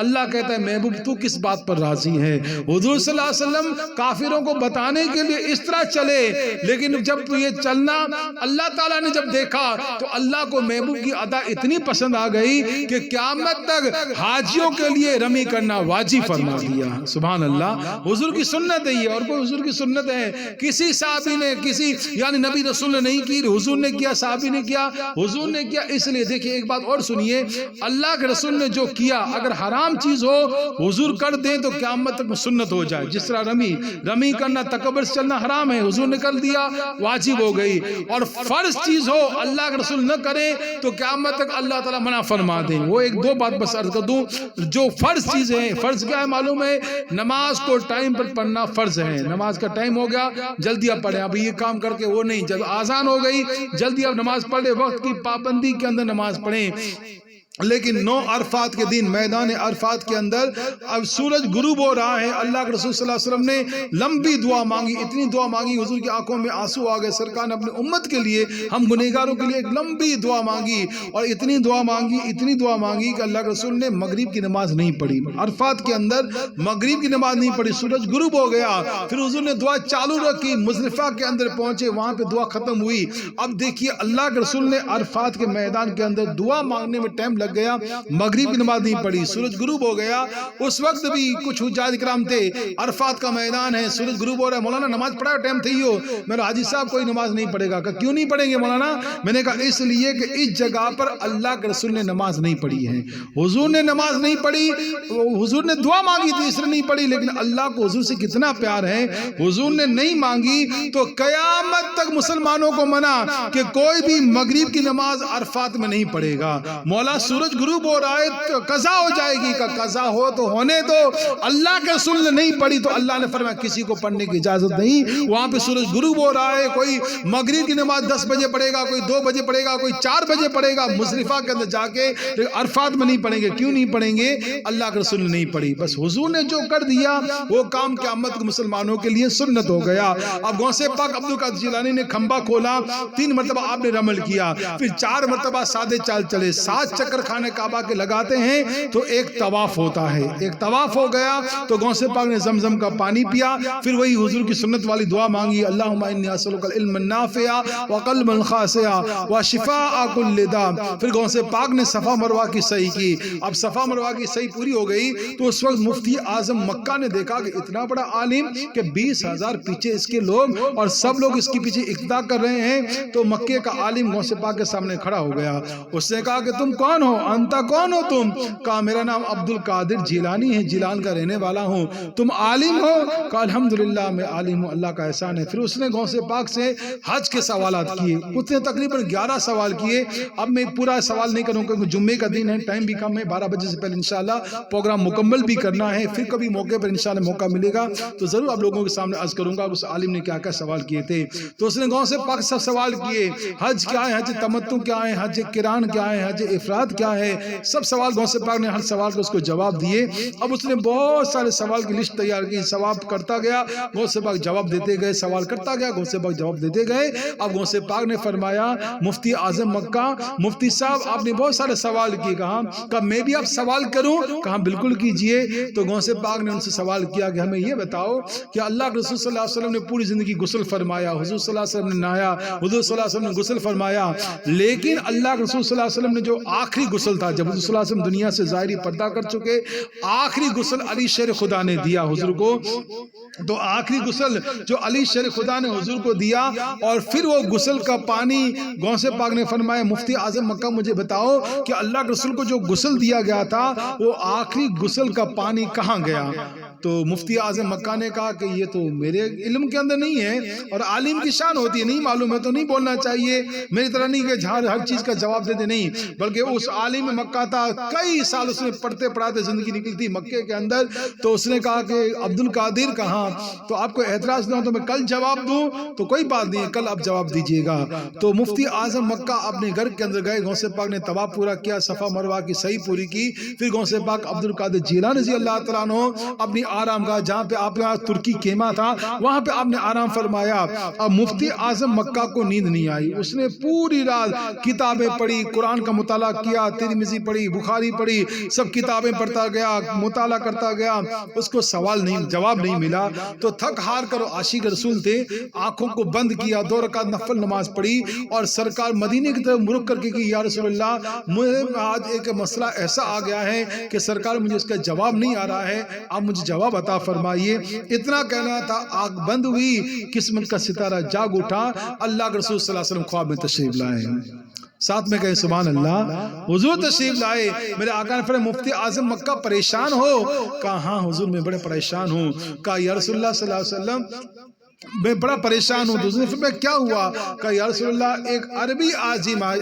اللہ کہتا ہے محبوب تو کس بات پر راضی ہے؟ حضور صلی اللہ علیہ وسلم کافروں کو بتانے کے لیے اس طرح چلے، لیکن جب یہ چلنا اللہ تعالیٰ نے جب دیکھا تو اللہ کو محبوب کی ادا اتنی پسند آ گئی کہ قیامت تک حاجیوں کے لیے رمی کرنا واجب فرما دیا۔ سبحان اللہ۔ حضور کی سنت ہے یہ، اور کوئی حضور کی سنت ہے کسی صحابی نے، کسی یعنی نبی رسول نے نہیں کی، حضور نے کیا، صحابی نے کیا، حضور نے کیا۔ اس لیے دیکھیں ایک بات اور سنیے، اللہ کے رسول نے جو کیا اگر حرام چیز ہو حضور کر دیں تو قیامت تک سنت ہو جائے۔ جس طرح رمی کرنا، تکبر سے چلنا حرام ہے، حضور نے کر دیا واجب ہو گئی، اور فرض چیز ہو اللہ کے رسول نہ کریں تو قیامت تک اللہ تعالیٰ منع فرما دیں۔ وہ 1-2 بات بس عرض کر دوں، جو فرض چیزیں ہیں، فرض کیا ہے معلوم ہے؟ نماز کو ٹائم پر پڑھنا فرض ہے۔ نماز کا ٹائم ہو گیا جلدی اب پڑھیں، اب یہ کام کر کے وہ نہیں، جب آذان ہو گئی جلدی اب نماز پڑھیں، وقت کی پابندی کے اندر نماز پڑھیں۔ لیکن 9 عرفات کے دن میدان عرفات کے اندر اب سورج غروب ہو رہا ہے، اللہ کے رسول صلی اللہ علیہ وسلم نے لمبی دعا مانگی، اتنی دعا مانگی حضور کی آنکھوں میں آنسو آ گئے۔ سرکار نے اپنی امت کے لیے، ہم گنہگاروں کے لیے ایک لمبی دعا مانگی، اور اتنی دعا مانگی کہ اللہ کے رسول نے مغرب کی نماز نہیں پڑھی، عرفات کے اندر مغرب کی نماز نہیں پڑھی، سورج غروب ہو گیا، پھر حضور نے دعا چالو رکھی، مزدلفہ کے اندر پہنچے، وہاں پہ دعا ختم ہوئی۔ اب دیکھیے اللہ کے رسول نے عرفات کے میدان کے اندر دعا مانگنے میں ٹائم لگ گیا، مغرب کی نماز نہیں پڑھی، سورج غروب ہو گیا۔ اس وقت بھی کچھ حجاج کرام تھے، عرفات کا میدان ہے، سورج غروب ہو رہا ہے، مولانا نماز پڑھا ٹائم تھی ہو؟ میرا حاجی صاحب کوئی نماز نہیں پڑھے گا۔ کہ کیوں نہیں پڑھیں گے مولانا؟ میں نے کہا اس لیے کہ اس جگہ پر اللہ کے رسول نے نماز نہیں پڑھی ہے، حضور نے نماز نہیں پڑھی، حضور نے دعا مانگی تھی اس نے نہیں پڑھی، لیکن اللہ کو حضور سے کتنا پیار ہے، حضور نے نہیں مانگی تو قیامت تک مسلمانوں کو منع کہ کوئی بھی مغرب کی نماز عرفات میں نہیں پڑھے گا۔ مولا سورج غروب ہو رہا ہے تو قضا ہو جائے گی، کہ قضا ہو تو ہونے دو، اللہ کے رسول نے نہیں پڑھی تو اللہ نے فرمایا کسی کو پڑھنے کی اجازت نہیں۔ وہاں پہ سورج غروب ہو رہا ہے، کوئی مغرب کی نماز 10 بجے پڑھے گا، کوئی 2 بجے پڑھے گا، کوئی 4 بجے پڑھے گا، مزدلفہ کے اندر جا کے عرفات میں نہیں پڑھیں گے۔ کیوں نہیں پڑھیں گے؟ اللہ کے رسول نے نہیں پڑھی، بس حضور نے جو کر دیا وہ کام قیامت کے مسلمانوں کے لیے سنت ہو گیا۔ اب غوث پاک عبد القادر جیلانی نے کھمبا کھولا، 3 مرتبہ آپ نے رمل کیا، پھر 4 مرتبہ سادے چال چلے، 7 چکر خانہ کعبہ کے لگاتے ہیں تو ایک طواف ہوتا ہے، ایک طواف ہو گیا تو غوث پاک نے زمزم کا پانی پیا، پھر وہی حضور کی سنت والی دعا مانگی، اللہم انی اسألک العلم النافع وقلبا خاشعا وشفاء کل داء۔ پھر غوث پاک نے صفا مروہ کی سعی کی۔ اب صفا مروہ کی سعی پوری ہو گئی تو اس وقت مفتی اعظم مکہ نے دیکھا کہ اتنا بڑا عالم کہ 20,000 پیچھے اس کے لوگ اور سب لوگ اس کے پیچھے اقتدا کر رہے ہیں، تو مکے کا عالم غوث پاک کے سامنے کھڑا ہو گیا۔ اس نے کہا کہ تم کون ہو؟ انتا کون ہو تم؟ کہا میرا نام عبد القادر جیلانی ہے، جیلان کا رہنے والا ہوں۔ تم عالم ہو؟ کہا الحمدللہ میں عالم ہوں، اللہ کا احسان ہے۔ پھر اس نے غوث پاک سے حج کے سوالات کیے، اس نے تقریباً 11 سوال کیے۔ اب میں پورا سوال نہیں کروں کیونکہ جمعے کا دن ہے، ٹائم بھی کم ہے، 12 بجے سے پہلے انشاءاللہ پروگرام مکمل بھی کرنا ہے، پھر کبھی موقع پر انشاءاللہ موقع ملے گا تو ضرور آپ لوگوں کے سامنے عرض کروں گا اس عالم نے کیا کیا سوال کیے تھے۔ تو اس نے غوث پاک سب سوال کیے، حج کیا ہے، حج تمتع کیا ہے، حج قران کیا ہے، حج افراد کیا ہے، سب سوال غوث پاک نے ہر سوال کو اس کو جواب دیے۔ اب اس نے بہت سارے سوال کی لسٹ تیار کی، سوال کرتا گیا، غوث پاک جواب دیتے گئے، سوال کرتا گیا، غوث پاک جواب دیتے گئے۔ اب غوث پاک نے فرمایا مفتی اعظم مکہ، مفتی صاحب آپ نے بہت سارے سوال کیے، کہا میں بھی آپ سوال کروں؟ کہا بالکل کیجئے۔ تو غوث پاک نے ان سے سوال کیا کہ ہمیں یہ بتاؤ کہ اللہ کے رسول صلی اللہ علیہ وسلم نے پوری زندگی غسل فرمایا، حضور صلی اللہ علیہ وسلم نے نہایا، حضور صلی اللہ علیہ وسلم نے غسل فرمایا، لیکن اللہ کے رسول صلی اللہ علیہ وسلم نے جو آخری غسل تھا جب حضور صلی اللہ علیہ وسلم دنیا سے ظاہری پردہ کر چکے، آخری غسل علی شیر خدا نے دیا حضور کو، تو آخری غسل جو علی شیر خدا نے حضور کو دیا، اور پھر وہ غسل کا پانی غوث پاک نے فرمایا مفتی اعظم مکہ مجھے بتاؤ کہ اللہ کے رسول کو جو غسل دیا گیا تھا وہ آخری غسل کا پانی کہاں گیا؟ تو مفتی اعظم مکہ نے کہا کہ یہ تو میرے علم کے اندر نہیں ہے، اور عالم کی شان ہوتی ہے، نہیں معلوم ہے تو نہیں بولنا چاہیے، میری طرح نہیں کہ ہر چیز کا جواب دیتے، نہیں، بلکہ اس عالم مکہ تھا، کئی سال اس نے پڑھتے پڑھاتے زندگی نکلی تھی مکے کے اندر، تو اس نے کہا کہ عبد القادر کہاں؟ تو آپ کو اعتراض نہ ہو تو میں کل جواب دوں؟ تو کوئی بات نہیں ہے، کل آپ جواب دیجئے گا۔ تو مفتی اعظم مکہ اپنے گھر کے اندر گئے، غوث پاک نے طواف پورا کیا، صفا مروہ کی صحیح پوری کی، پھر غوث پاک عبد القادر جیلانی رضی اللہ تعالیٰ عنہ اپنی آرام گاہ جہاں پہ آپ کا ترکی خیمہ تھا وہاں پہ آپ نے آرام فرمایا۔ اب مفتی اعظم مکہ کو نیند نہیں آئی، اس نے پوری رات کتابیں پڑھی، قرآن کا مطالعہ کیا، ترمذی پڑھی، بخاری پڑھی، سب کتابیں پڑھتا گیا، مطالعہ کرتا گیا، اس کو سوال نہیں، جواب نہیں ملا، تو تھک ہار کر عاشق رسول تھے، آنکھوں کو بند کیا، 2 رکعت نفل نماز پڑھی، اور سرکار مدینے کی طرف رخ کر کے کہ یا رسول اللہ مجھے آج ایک مسئلہ ایسا آ گیا ہے کہ سرکار مجھے اس کا جواب نہیں آ رہا ہے، آپ مجھے جواب عطا فرمائیے۔ اتنا کہنا تھا، آنکھ بند ہوئی، قسمت کا ستارہ جاگ اٹھا، اللہ کے رسول صلی اللہ علیہ وسلم خواب میں تشریف لائے، ساتھ میں کہیں سبحان اللہ، حضور تشریف لائے، میرے آقا نے فرمایا مفتی اعظم مکہ پریشان ہو؟ کہا ہاں حضور میں بڑے پریشان ہوں۔ کہا یا رسول اللہ صلی اللہ علیہ وسلم میں بڑا پریشان ہوں۔ تو اس نے فرمایا کیا ہوا؟ کہا یا رسول اللہ ایک عربی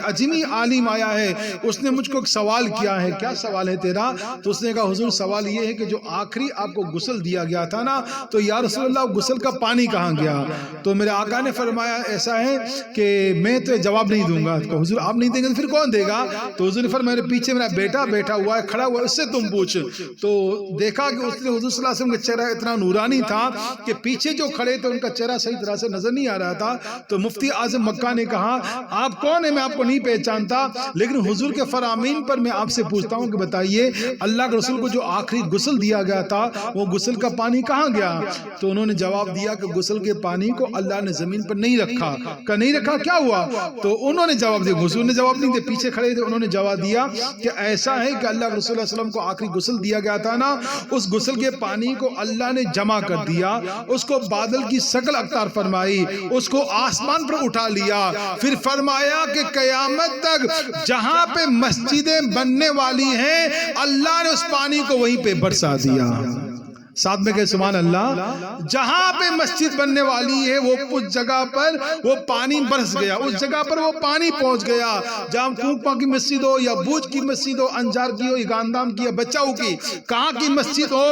عجمی عالم آیا ہے، اس نے مجھ کو ایک سوال کیا ہے۔ کیا سوال ہے تیرا؟ تو اس نے کہا حضور سوال یہ ہے کہ جو آخری آپ کو غسل دیا گیا تھا نا، تو یا رسول اللہ غسل کا پانی کہاں گیا؟ تو میرے آقا نے فرمایا ایسا ہے کہ میں تو جواب نہیں دوں گا۔ تو حضور آپ نہیں دیں گے تو پھر کون دے گا؟ تو حضور نے فرمایا میرے پیچھے میرا بیٹا بیٹھا ہوا ہے، کھڑا ہوا ہے، اس سے تم پوچھ۔ تو دیکھا کہ اس نے حضور صلی اللہ علیہ وسلم کا چہرہ اتنا نورانی تھا کہ پیچھے جو کھڑے تھے ان کا چہرہ صحیح طرح سے نظر نہیں آ رہا تھا۔ تو مفتی اعظم مکہ نے کہا آپ کون ہیں؟ میں آپ کو نہیں پہچانتا، لیکن حضور کے فرامین پر میں آپ سے پوچھتا ہوں کہ بتائیے اللہ کے رسول کو جو آخری غسل دیا گیا تھا وہ غسل کا پانی کہاں گیا؟ تو انہوں نے جواب دیا کہ غسل کے پانی کو اللہ نے زمین پر نہیں رکھا۔ کہ نہیں رکھا کیا ہوا؟ تو انہوں نے جواب دیا، حضور نے جواب نہیں دیا، پیچھے کھڑے تھے، انہوں نے جواب دیا کہ ایسا ہے کہ اللہ کے رسول صلی اللہ علیہ وسلم کو آخری غسل دیا گیا تھا نا، اس غسل کے پانی کو اللہ نے جمع کر دیا، اس کو بادل کی شکل اختیار فرمائی، اس کو آسمان پر اٹھا لیا، پھر فرمایا کہ قیامت تک جہاں پہ مسجدیں بننے والی ہیں اللہ نے اس پانی کو وہیں پہ برسا دیا۔ ساتھ میں کہ سبحان اللہ، جہاں پہ مسجد بننے والی ہے وہ اس جگہ پر وہ پانی برس گیا، اس جگہ پر وہ پانی پہنچ گیا، جہاں کوپا کی مسجد ہو یا بوجھ کی مسجد ہو، انجار کی ہو یا گاندام کی یا بچاؤ کی، کہاں کی مسجد ہو،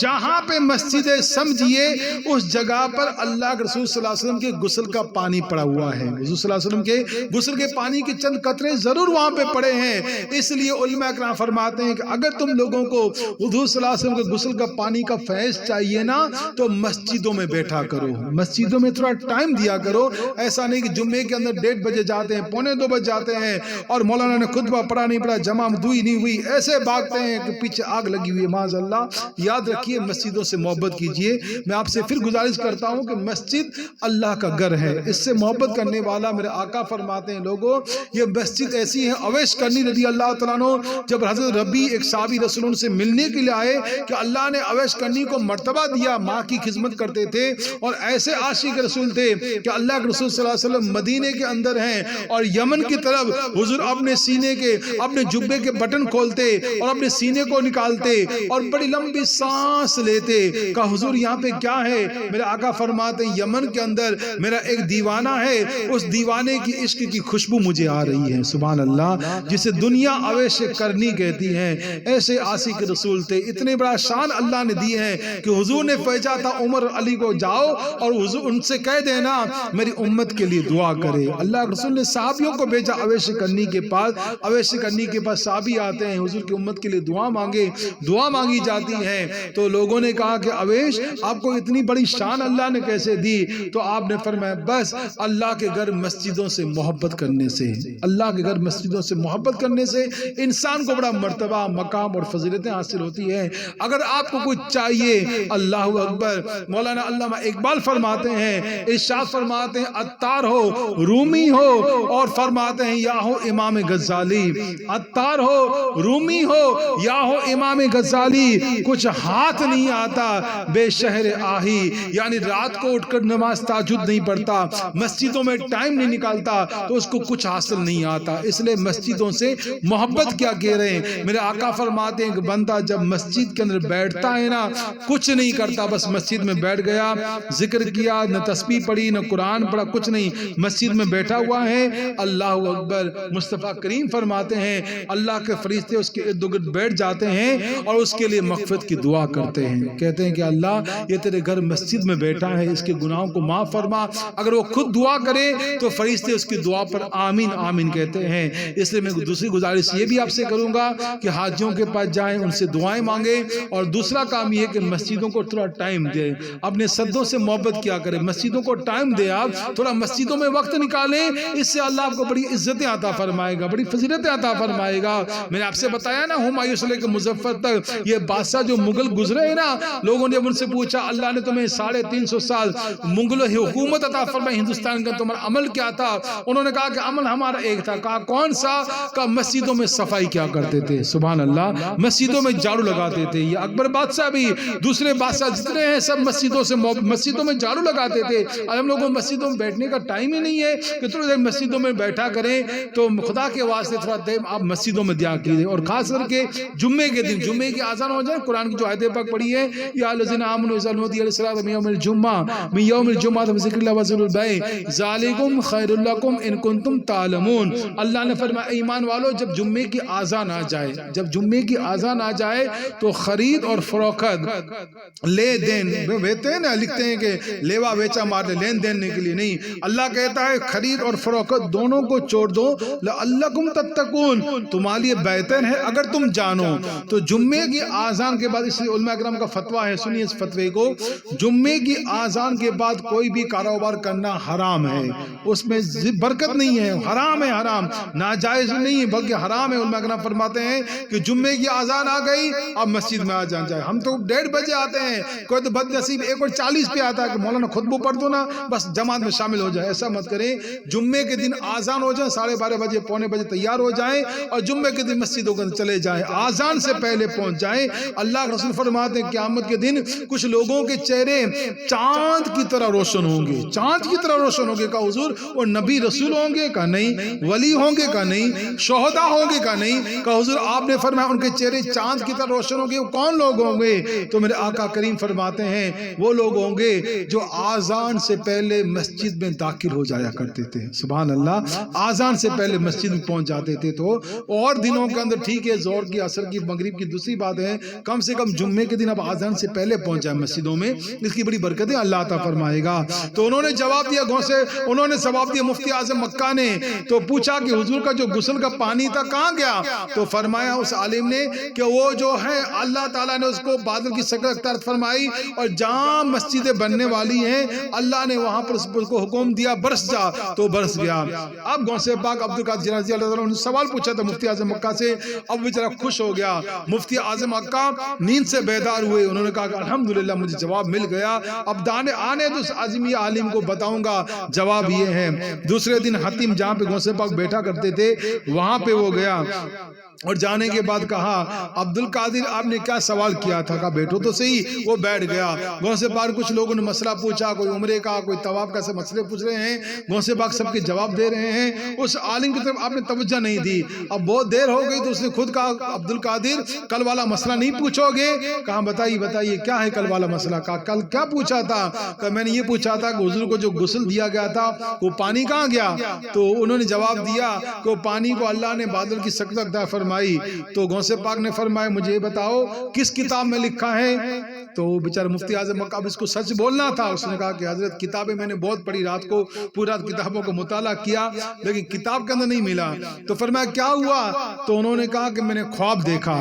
جہاں پہ مسجد ہے سمجھیے اس جگہ پر اللہ کے رسول صلی اللہ علیہ وسلم کے غسل کا پانی پڑا ہوا ہے۔ حضور صلی اللہ علیہ وسلم کے غسل کے پانی کے چند قطرے ضرور وہاں پہ پڑے ہیں۔ اس لیے علماء کرام فرماتے ہیں کہ اگر تم لوگوں کو حضور صلی اللہ علیہ وسلم کے غسل کا پانی کا فیض چاہیے نا تو مسجدوں میں بیٹھا کرو، مسجدوں میں تھوڑا ٹائم دیا کرو۔ ایسا نہیں کہ جمعے کے اندر 1:30 بجے جاتے ہیں، 1:45 بجے جاتے ہیں اور مولانا نے خطبہ پڑھا نہیں پڑھا، جمع دوئی نہیں ہوئی، ایسے بھاگتے ہیں کہ پیچھے آگ لگی ہوئی ہے۔ معاذ اللہ، یاد رکھیے مسجدوں سے محبت کیجئے۔ میں آپ سے پھر گزارش کرتا ہوں کہ مسجد اللہ کا گھر ہے، اس سے محبت کرنے والا میرے آقا فرماتے ہیں لوگوں یہ مسجد ایسی ہے۔ اویس کرنی رضی اللہ تعالیٰ عنہ جب حضرت ربی ایک صحابی رسول سے ملنے کے لیے آئے کہ اللہ نے اویس کرنی کو مرتبہ دیا، ماں کی خدمت کرتے تھے اور ایسے عاشق رسول تھے کہ اللہ کے رسول صلی اللہ علیہ وسلم مدینے کے اندر ہیں اور یمن کی طرف حضور اپنے سینے کے اپنے جبے کے بٹن کھولتے اور اپنے سینے کو نکالتے اور بڑی لمبی سانس لیتے۔ کہا حضور یہاں پہ کیا ہے؟ میرے آقا فرماتے ہیں یمن کے اندر میرا ایک دیوانہ ہے، اس دیوانے کی عشق کی خوشبو مجھے آ رہی ہے۔ سبحان اللہ، جسے دنیا اویس کرنی کہتی ہے، ایسے عاشق رسول تھے، اتنے بڑا شان اللہ نے دی ہے کہ حضور نے بھیجا تھا عمر علی کو جاؤ اور حضور ان سے کہہ دینا میری امت کے لیے دعا کرے۔ اللہ رسول نے صحابیوں کو بھیجا اویس کرنی کے پاس، اویس کرنی کے پاس صحابی آتے ہیں، حضور کی امت کے لیے دعا مانگے، دعا مانگی جاتی ہے۔ تو لوگوں نے کہا کہ اویس آپ کو اتنی بڑی شان اللہ نے کیسے دی؟ تو آپ نے فرمایا بس اللہ کے گھر مسجدوں سے محبت کرنے سے، اللہ کے گھر مسجدوں سے محبت کرنے سے انسان کو بڑا مرتبہ، مقام اور فضیلتیں حاصل ہوتی ہیں۔ اگر آپ کو کوئی چاہیے چاہیے. اللہ اکبر. مولانا علامہ اقبال فرماتے ہیں، ارشاد فرماتے ہیں عطار ہو رومی ہو اور فرماتے ہیں یا ہو امام غزالی. عطار ہو رومی ہو یا ہو امام غزالی، کچھ ہاتھ نہیں آتا بے شہر آہی. یعنی رات کو اٹھ کر نماز تہجد نہیں پڑھتا، مسجدوں میں ٹائم نہیں نکالتا تو اس کو کچھ حاصل نہیں آتا. اس لیے مسجدوں سے محبت کیا کہہ رہے ہیں. میرے آقا فرماتے ہیں کہ بندہ جب مسجد کے اندر بیٹھتا ہے نا، کچھ نہیں کرتا، بس مسجد میں بیٹھ گیا، ذکر کیا، نہ تسبیح پڑھی نہ قرآن پڑھا، کچھ نہیں، مسجد میں بیٹھا ہوا ہے. اللہ اکبر. مصطفیٰ کریم فرماتے ہیں اللہ کے فرشتے اس کے ارد گرد بیٹھ جاتے ہیں اور اس کے لیے مغفرت کی دعا کرتے ہیں. کہتے ہیں کہ اللہ یہ تیرے گھر مسجد میں بیٹھا ہے، اس کے گناہوں کو معاف فرما. اگر وہ خود دعا کرے تو فرشتے اس کی دعا پر آمین آمین کہتے ہیں. اس لیے میں دوسری گزارش یہ بھی آپ سے کروں گا کہ حاجیوں کے پاس جائیں، ان سے دعائیں مانگیں. اور دوسرا کام یہ کہ مسجدوں کو تھوڑا ٹائم دیں، اپنے سدوں سے محبت کیا کریں، مسجدوں کو ٹائم دیں، آپ تھوڑا مسجدوں میں وقت نکالیں. اس سے اللہ آپ کو بڑی عزتیں عطا فرمائے گا، بڑی فضیلتیں عطا فرمائے گا. میں نے آپ سے بتایا نا ہمایوں سے لے کے مظفر تک یہ بادشاہ جو مغل گزرے ہیں نا، لوگوں نے ان سے پوچھا اللہ نے تمہیں 350 سال مغل حکومت عطا فرمائی ہندوستان کا، تمہارا عمل کیا تھا؟ انہوں نے کہا کہ عمل ہمارا ایک تھا. کہا کون سا؟ کہا مسجدوں میں صفائی کیا کرتے تھے. سبحان اللہ. مسجدوں میں جھاڑو لگاتے تھے. یہ اکبر بادشاہ بھی، دوسرے بادشاہ جتنے ہیں سب مسجدوں میں جھاڑو لگاتے تھے. اور ہم لوگوں کو مسجدوں میں بیٹھنے کا ٹائم ہی نہیں ہے کہ تھوڑی دیر مسجدوں میں بیٹھا کریں. تو خدا کے واسطے تھوڑا دیر آپ مسجدوں میں دیا کیجئے. اور خاص کر کے جمعے کے دن، جمعے کی آذان ہو جائے، قرآن کی جو آیت پاک پڑھی ہے یا الذین آمنوا اذا نودی للصلاۃ من یوم الجمعہ من یوم الجمعہ فذکر اللہ وذروا البیع ذالکم خیر لکم ان کنتم تعلمون. اللہ نے فرمایا ایمان والو جب جمعے کی آذان آ جائے، جب جمعے کی آذان آ جائے تو خرید اور فروخت، لے دین، ویتے ہیں نا، لکھتے ہیں کہ لیوا ویچا مار دے، لین دین کے لیے نہیں. اللہ کہتا ہے خرید اور فروخت دونوں کو چھوڑ دو لعلکم تتقون، تمہارے لیے بہتر ہے اگر تم جانو. تو جمعے کی آذان کے بعد، اس لیے علماء کرام کا فتویٰ ہے، سنیے اس فتوے کو، جمعے کی آذان کے بعد کوئی بھی کاروبار کرنا حرام ہے، اس میں برکت نہیں ہے، حرام ہے، حرام، ناجائز نہیں ہے بلکہ حرام ہے. علماء کرام فرماتے ہیں کہ جمعے کی آذان آ گئی اب مسجد میں آ جائے. ہم تو 1:30 بجے آتے ہیں، کوئی تو بد نصیب 1:40 پہ آتا ہے کہ مولانا خطبہ پڑھ دو نا بس جماعت میں شامل ہو جائے. ایسا مت کریں. جمعے کے دن آذان ہو جائے 12:30 بجے، 1:45 بجے تیار ہو جائیں اور جمعے کے دن مسجدوں کے چلے جائیں، آذان سے پہلے پہنچ جائیں. اللہ کے رسول فرماتے ہیں قیامت کے دن کچھ لوگوں کے چہرے چاند کی طرح روشن ہوں گے، چاند کی طرح روشن ہوں گے. کہا حضور وہ نبی رسول ہوں گے؟ کہا نہیں. ولی ہوں گے؟ کہا نہیں. شہداء ہوں گے؟ کہا نہیں. کہا حضور آپ نے فرمایا ان کے چہرے چاند کی طرح روشن ہوں گے، وہ کون لوگ ہوں گے؟ تو میرے آقا کریم فرماتے ہیں وہ لوگ ہوں گے جو آذان سے پہلے مسجد میں داخل ہو جایا کرتے تھے. سبحان اللہ. آذان سے پہلے مسجد میں پہنچ جاتے تھے. تو اور دنوں کے اندر ٹھیک ہے، زہر کی، عصر کی، مغرب کی، دوسری بات ہے کم سے کم جمعے کے دن اب آذان سے پہلے پہنچ جائے مسجدوں میں، اس کی بڑی برکتیں اللہ عطا فرمائے گا. تو انہوں نے جواب دیا، انہوں نے جواب دیا مفتی اعظم مکہ نے. تو پوچھا کہ حضور کا جو غسل کا پانی تھا کہاں گیا؟ تو فرمایا اس عالم نے کہ وہ جو ہے اللہ تعالیٰ نے اس کو بادل کی شکل اختیار فرمائی اور جہاں مسجدیں بننے والی ہیں اللہ نے وہاں پر اس کو حکم دیا برس جا، تو برس گیا. اب غوث پاک عبدالقادر جیلانی رضی اللہ عنہ نے سوال پوچھا تھا مفتی اعظم مکہ سے. اب بیچارہ خوش ہو گیا. مفتی اعظم مکہ نیند سے بیدار ہوئے. انہوں نے کہا کہ الحمدللہ مجھے جواب مل گیا، اب آنے دو اس عظیمی عالم کو بتاؤں گا. جواب یہ ہے. دوسرے دن حتیم جہاں پہ غوث پاک بیٹھا کرتے تھے وہاں پہ وہ گیا اور جانے کے بعد کہا عبدالقادر آپ نے کیا سوال کیا تھا؟ کہا بیٹھو تو صحیح. وہ بیٹھ گیا. غوث پاک کچھ لوگوں نے مسئلہ پوچھا، کوئی عمرے کا، کوئی طواف کا، سے مسئلے پوچھ رہے ہیں. غوث پاک سب کے جواب دے رہے ہیں. اس عالم کی طرف آپ نے توجہ نہیں دی. اب بہت دیر ہو گئی تو اس نے خود کہا عبدالقادر کل والا مسئلہ نہیں پوچھو گے؟ کہا بتائیے کیا ہے کل والا مسئلہ؟ کہا کل کیا پوچھا تھا؟ کہا میں نے یہ پوچھا تھا کہ حضور کو جو غسل دیا گیا تھا وہ پانی کہاں گیا؟ تو انہوں نے جواب دیا کہ وہ پانی کو اللہ نے بادل کی شکل اختیار فرمائی. تو غوث پاک نے فرمایا مجھے بتاؤ کس کتاب میں لکھا ہے؟ تو بیچارہ مفتی اعظم مکہ اب اس کو سچ بولنا تھا. اس نے کہا کہ حضرت کتابیں میں نے بہت پڑھی، رات کو پورا کتابوں کو مطالعہ کیا لیکن کتاب کے اندر نہیں ملا. تو فرمایا کیا ہوا؟ تو انہوں نے کہا کہ میں نے خواب دیکھا.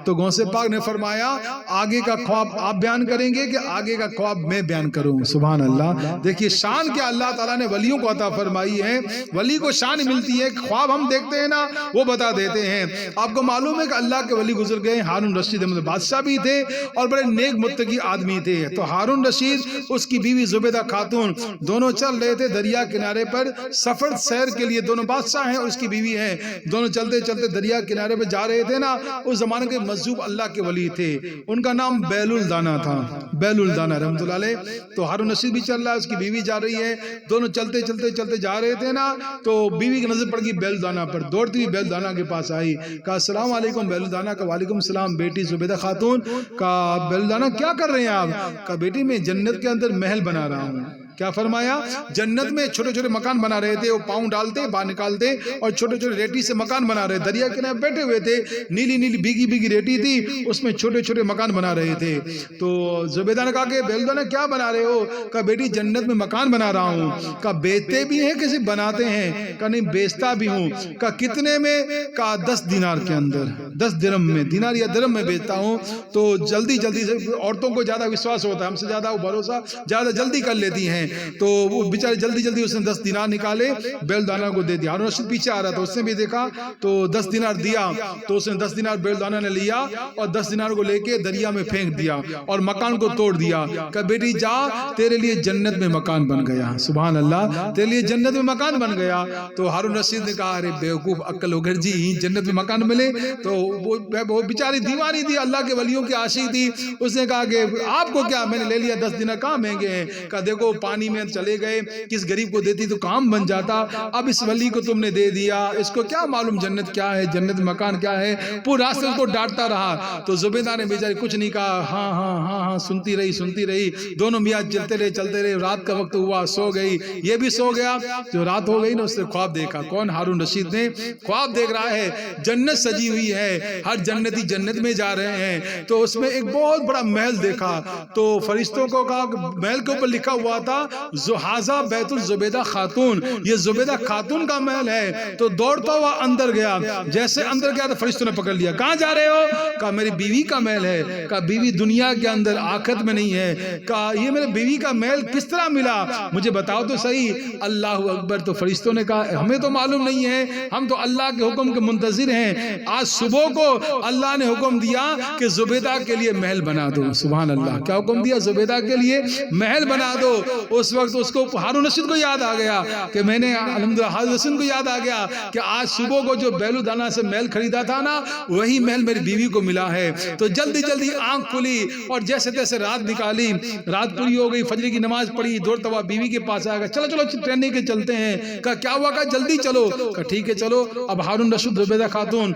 تو غوث پاک نے فرمایا آگے کا خواب آپ بیان کریں گے کہ آگے کا خواب میں بیان کروں؟ سبحان اللہ. دیکھیے شان کیا اللہ تعالیٰ نے ولیوں کو عطا فرمائی ہے. ولی کو شان ملتی ہے، خواب ہم دیکھتے ہیں نا وہ بتا دیتے ہیں. آپ کو معلوم ہے کہ اللہ کے ولی گزر گئے، ہارون رشید احمد بادشاہ بھی تھے اور بڑے نیک متقی آدمی تھے. تو ہارون رشید اس کی بیوی زبیدہ خاتون دونوں چل رہے تھے دریا کنارے پر سفر سیر کے لیے. دونوں بادشاہ ہیں اور اس کی بیوی ہیں. دونوں چلتے چلتے دریا کنارے پہ جا رہے تھے نا. اس زمانے کے مجذوب اللہ کے ولی تھے, ان کا نام بیل الدانا تھا, بیل الدانا رحمۃ اللہ علیہ. تو ہارون رشید بھی چل رہا ہے, اس کی بیوی جا رہی ہے. دونوں چلتے چلتے چلتے جا رہے تھے نا, تو بیوی کی نظر پڑ گئی بیل الدانا پر. دوڑتی ہوئی بیل الدانا کے پاس آئی, کہا السلام علیکم. بیل الدانا کا وعلیکم السلام. بیٹی زبیدہ خاتون. کہا بیل الدانا کیا کر رہے ہیں آپ؟ کہا بیٹی میں جنت کے اندر محل بنا رہا ہوں. کیا فرمایا؟ جنت میں چھوٹے چھوٹے مکان بنا رہے تھے, وہ پاؤں ڈالتے باہر نکالتے اور چھوٹے چھوٹے ریٹی سے مکان بنا رہے. دریا کے کنارے بیٹھے ہوئے تھے, نیلی نیلی بھیگی بھیگی ریٹی تھی, اس میں چھوٹے چھوٹے مکان بنا رہے تھے. تو زبیدہ نے کہا کہ بیل الدانا کیا بنا رہے ہو؟ کہا بیٹی جنت میں مکان بنا رہا ہوں. کہا بیچتے بھی ہیں کسی بناتے ہیں؟ کہا نہیں بیچتا بھی ہوں. کہا کتنے میں؟ کہا 10 دینار کے اندر, 10 درم میں, دینار یا درم میں بیچتا ہوں. تو جلدی جلدی سے, عورتوں کو زیادہ وشواس ہوتا ہے, ہم سے زیادہ وہ بھروسہ زیادہ جلدی کر لیتی ہیں. تو وہ بیچارے جلدی جلدی اس نے 10 دینار نکالے, بیل الدانا کو دے دیا. ہارون رشید پیچھے آ رہا تھا, اس نے بھی دیکھا تو 10 دینار دیا. تو اس نے 10 دینار بیل الدانا نے لیا اور 10 دینار کو لے کے دریا میں پھینک دیا اور مکان کو توڑ دیا. کہ بیٹی جا, تیرے لیے جنت میں مکان بن گیا. سبحان اللہ, تیرے لیے جنت میں مکان بن گیا. تو ہارون رشید نے کہا ارے بیوقوف عقل ہو گھر جی, جنت میں مکان ملے. تو وہ بیچاری دیوانی تھی, اللہ کے ولیوں کی عاشق تھی. اس نے کہا کہ آپ کو کیا, میں نے لے لیا 10 دینار, کہاں مہنگے ہیں. کہا دیکھو پانی میں چلے گئے, کس غریب کو دیتی تو کام بن جاتا, اب اس ولی کو تم نے دے دیا, اس کو کیا معلوم جنت کیا ہے, جنت مکان کیا ہے. پورے راستے اس کو ڈانٹتا رہا. تو زبیدہ نے بیچاری کچھ نہیں کہا, ہاں ہاں ہاں ہاں سنتی رہی. دونوں میاں چلتے رہے. رات کا وقت ہوا, سو گئی, یہ بھی سو گیا. جو رات ہو گئی نا, اس نے خواب دیکھا. کون؟ ہارون رشید نے خواب دیکھ رہا ہے, جنت سجی ہوئی ہے, ہر جنتی جنت میں جا رہے ہیں. تو اس میں ایک بہت بڑا محل دیکھا. تو فرشتوں کو کہا, محل کے اوپر لکھا ہوا تھا زحازہ بیت الزبیدہ خاتون, یہ زبیدہ خاتون کا محل ہے. تو دوڑتا ہوا اندر گیا. جیسے اندر گیا تو فرشتوں نے پکڑ لیا. کہاں جا رہے ہو؟ کہا میری بیوی کا محل ہے. کہا بیوی دنیا کے اندر, آخرت میں نہیں ہے. کہا یہ میرے بیوی کا محل کس طرح ملا, مجھے بتاؤ تو صحیح. اللہ اکبر. تو فرشتوں نے کہا ہمیں تو معلوم نہیں ہے, ہم تو اللہ کے حکم کے منتظر ہیں. آج صبح کو اللہ نے حکم دیا کہ زبیدہ کے لیے محل بنا دو. سبحان اللہ, کیا حکم دیا؟ زبیدہ کے لیے محل بنا دو. اس وقت اس کو ہارون رشید کو یاد آ گیا کہ میں نے الحمدللہ, ہارون رشید کو یاد آ گیا کہ آج صبح کو جو بیل الدانا سے محل خریدا تھا نا, وہی محل میری بیوی کو ملا ہے. تو جلدی جلدی آنکھ کھلی اور جیسے تیسے رات نکالی. رات پوری ہو گئی, فجر کی نماز پڑھی, دوڑتا ہوا بیوی کے پاس آیا. چلو چلو ٹرین کے چلتے ہیں. کہا کیا ہوا؟ کہا جلدی چلو. کہا ٹھیک ہے چلو. اب ہارون رشید زبیدہ خاتون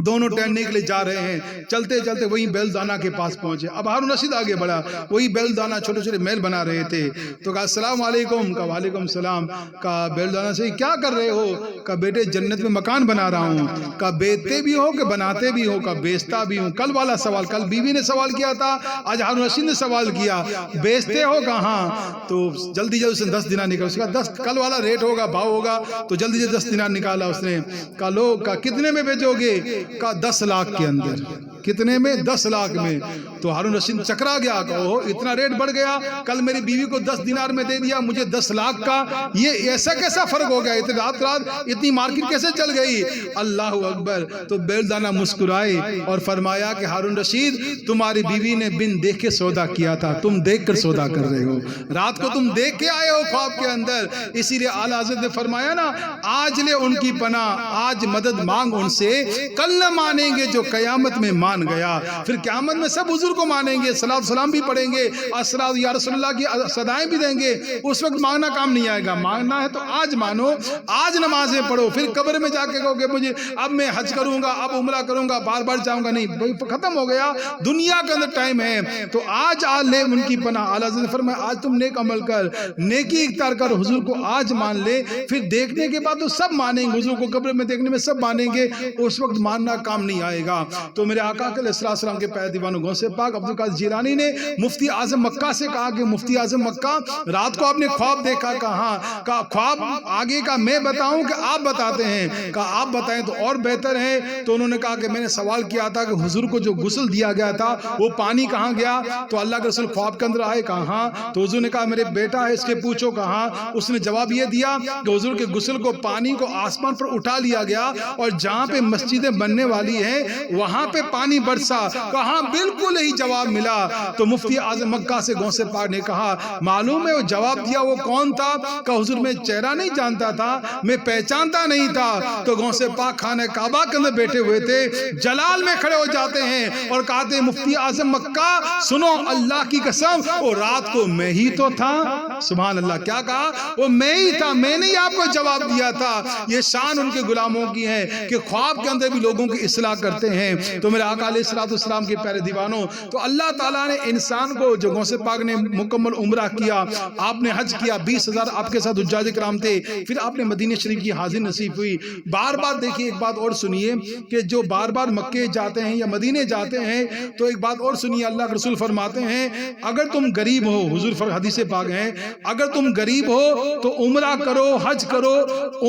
دونوں ٹہلنے کے لیے جا رہے ہیں. چلتے چلتے وہی بیل الدانا کے پاس پہنچے. اب ہارون رشید آگے بڑھا, وہی بیل الدانا چھوٹے چھوٹے محل بنا رہے تھے. تو کہا السلام علیکم. کہا وعلیکم السلام. کہا بیل الدانا سے کیا کر رہے ہو؟ کہا بیٹے جنت میں مکان بنا رہا ہوں. کہا بیچتے بھی ہو کہ بناتے بھی ہو؟ کہا بیچتا بھی ہوں. کل والا سوال, کل بیوی نے سوال کیا تھا, آج ہارون رشید نے سوال کیا, بیچتے ہو؟ کہا ہاں. تو جلدی جلدی اس نے 10 دینار نکالا. اس کا 10 کل والا ریٹ ہوگا, بھاؤ ہوگا. تو جلدی جلدی 10 دینار نکالا اس نے. کہا لو, کہا کتنے میں بیچو گے؟ کہا 10 لاکھ کے اندر. کتنے میں؟ 10 لاکھ میں. تو ہارون رشید چکرا گیا, کہو اتنا ریٹ بڑھ گیا, کل میری بیوی کو 10 دینار میں دے دیا, مجھے 10 لاکھ کا, یہ ایسا کیسا فرق ہو گیا, اتنی رات اتنی مارکیٹ کیسے چل گئی؟ اللہ اکبر. تو بیل الدانا مسکرائے اور فرمایا کہ ہارون رشید تمہاری بیوی نے بن دیکھ کے سودا کیا تھا, تم دیکھ کر سودا کر رہے ہو, رات کو تم دیکھ کے آئے ہو خواب کے اندر. اسی لیے اعلیٰ حضرت نے فرمایا نا, آج لے ان کی پناہ, آج مدد مانگ ان سے, کل نہ مانیں گے جو قیامت میں مان گیا. پھر قیامت میں سب حضور کو مانیں گے, صلاۃ سلام بھی پڑھیں گے, الصلاۃ یا رسول اللہ کی صدائیں بھی دیں گے. اس وقت مانگنا کام نہیں آئے گا. مانگنا ہے تو آج مانو, آج نمازیں پڑھو. پھر قبر میں جا کے کہو کہ مجھے اب میں حج کروں گا, اب عمرہ کروں گا, بار بار جاؤں گا, نہیں, ختم ہو گیا. دنیا کے اندر ٹائم ہے. تو آج لے ان کی پناہ. اعلیٰ حضرت نے فرمایا آج تم نیک عمل کر, نیکی اختیار کر, حضور کو آج مان لے. پھر دیکھنے کے بعد تو سب مانیں گے, حضور کو قبر میں دیکھنے میں سب مانیں گے, اس وقت ماننا کام نہیں آئے گا. تو میرے آقا علیہ السلام کے پیارے دیوانوں, غوث پاک عبد القادر جیلانی نے مفتی اعظم مکہ سے کہا کہ مفتی اعظم مکہ, رات کو آپ نے خواب دیکھا؟ کہا. کہا خواب آگے کا میں بتاؤں کہ آپ بتاتے ہیں؟ کہا آپ بتائیں تو اور بہتر ہے. تو انہوں نے کہا کہ میں نے سوال کیا تھا کہ حضور کو جو غسل دیا گیا تھا وہ پانی کہاں گیا؟ تو اللہ کے رسول خواب کے اندر آئے. کہاں؟ تو حضور نے کہا میرے بیٹا ہے, اس کے پوچھو کہاں. اس نے جواب یہ دیا کہ حضور کے غسل کو, پانی کو آسمان پر اٹھا لیا گیا, اور جہاں پہ مسجدیں بننے والی ہیں وہاں پہ پانی پانی برسا, کہاں بالکل ہی جواب ملا. تو مفتی اعظم مکہ سے غوث پاک نے کہا معلوم ہے وہ جواب دیا وہ کون تھا؟ کہ حضور میں چہرہ نہیں جانتا تھا, میں پہچانتا نہیں تھا. تو غوث پاک خانہ کعبہ کے اندر بیٹھے ہوئے تھے, جلال میں کھڑے ہو جاتے ہیں اور کہتے ہیں مفتی اعظم مکہ سنو اللہ کی قسم وہ رات کو میں ہی تو تھا. سبحان اللہ, کیا کہا؟ وہ میں ہی تھا, میں نے آپ کو جواب دیا تھا. یہ شان ان کے غلاموں کی ہے کہ خواب کے اندر بھی لوگوں کی اصلاح کرتے ہیں. تو میرے آقا علیہ الصلوۃ والسلام کے پیارے دیوانوں, تو اللہ تعالیٰ نے انسان کو جو غوث پاک نے مکمل عمرہ کیا, آپ نے حج کیا, 20,000 آپ کے ساتھ حجاج کرام تھے, پھر آپ نے مدینہ شریف کی حاضری نصیب ہوئی. بار بار دیکھیے ایک بات اور سنیے کہ جو بار بار مکے جاتے ہیں یا مدینے جاتے ہیں تو ایک بات اور سنیے, اللہ کے رسول فرماتے ہیں اگر تم غریب ہو, حضور حدیث پاک ہیں, اگر تم غریب ہو تو عمرہ کرو, حج کرو.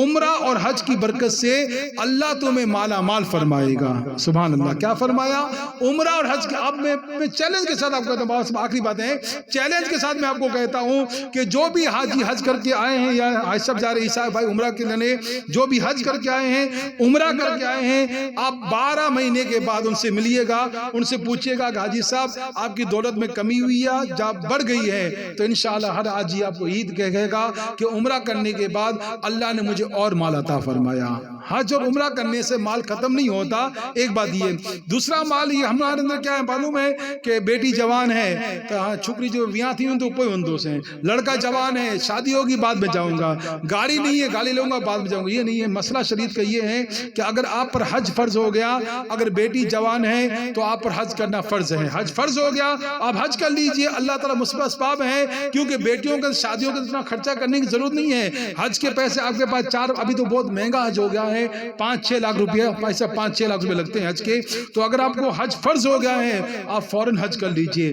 عمرہ اور حج کی برکت سے اللہ تمہیں مالا مال فرمائے گا. سبحان اللہ, کیا فرمایا؟ عمرہ اور حج. اب میں چیلنج کے ساتھ آپ کو کہتا ہوں, آخری بات ہے, چیلنج کے ساتھ میں آپ کو کہتا ہوں کہ جو بھی حاجی حج کر کے آئے ہیں یا حج سب جا رہے عیسیٰ بھائی عمرہ کے لیے, جو بھی حج کر کے آئے ہیں, عمرہ کر کے آئے ہیں, آپ 12 مہینے کے بعد ان سے ملیے گا, ان سے پوچھئے گا کہ حاجی صاحب آپ کی دولت میں کمی ہوئی ہے یا بڑھ گئی ہے؟ تو انشاءاللہ ہر حاجی آپ کو عید کہے گا کہ عمرہ کرنے کے بعد اللہ نے مجھے اور مال عطا فرمایا. حج اور عمرہ کرنے سے مال ختم نہیں ہوتا, ایک بات یہ. دوسرا مال یہ ہمارے اندر کیا ہے معلوم ہے کہ بیٹی جوان ہے, چھکری جو ویاں تھی ان تو کوئی اندوس ہیں, لڑکا جوان ہے, شادی ہوگی بعد میں جاؤں گا, گاڑی نہیں ہے گاڑی لوں گا بعد میں جاؤں گا, یہ نہیں ہے. مسئلہ شریعت کا یہ ہے کہ اگر آپ پر حج فرض ہو گیا, اگر بیٹی جوان ہے تو آپ پر حج کرنا فرض ہے. حج فرض ہو گیا, آپ حج کر لیجئے, اللہ تعالیٰ مثبت اسباب ہیں, کیونکہ بیٹیوں کا شادیوں کا اتنا خرچہ کرنے کی ضرورت نہیں ہے. حج کے پیسے آپ کے پاس ابھی تو بہت مہنگا حج ہو گیا ہے, 5-6 لاکھ روپیہ پیسہ 5-6 لاکھ روپے لگتے ہیں حج کے. تو اگر آپ کو حج فرض ہو گیا ہے آپ فوراً حج کر لیجئے,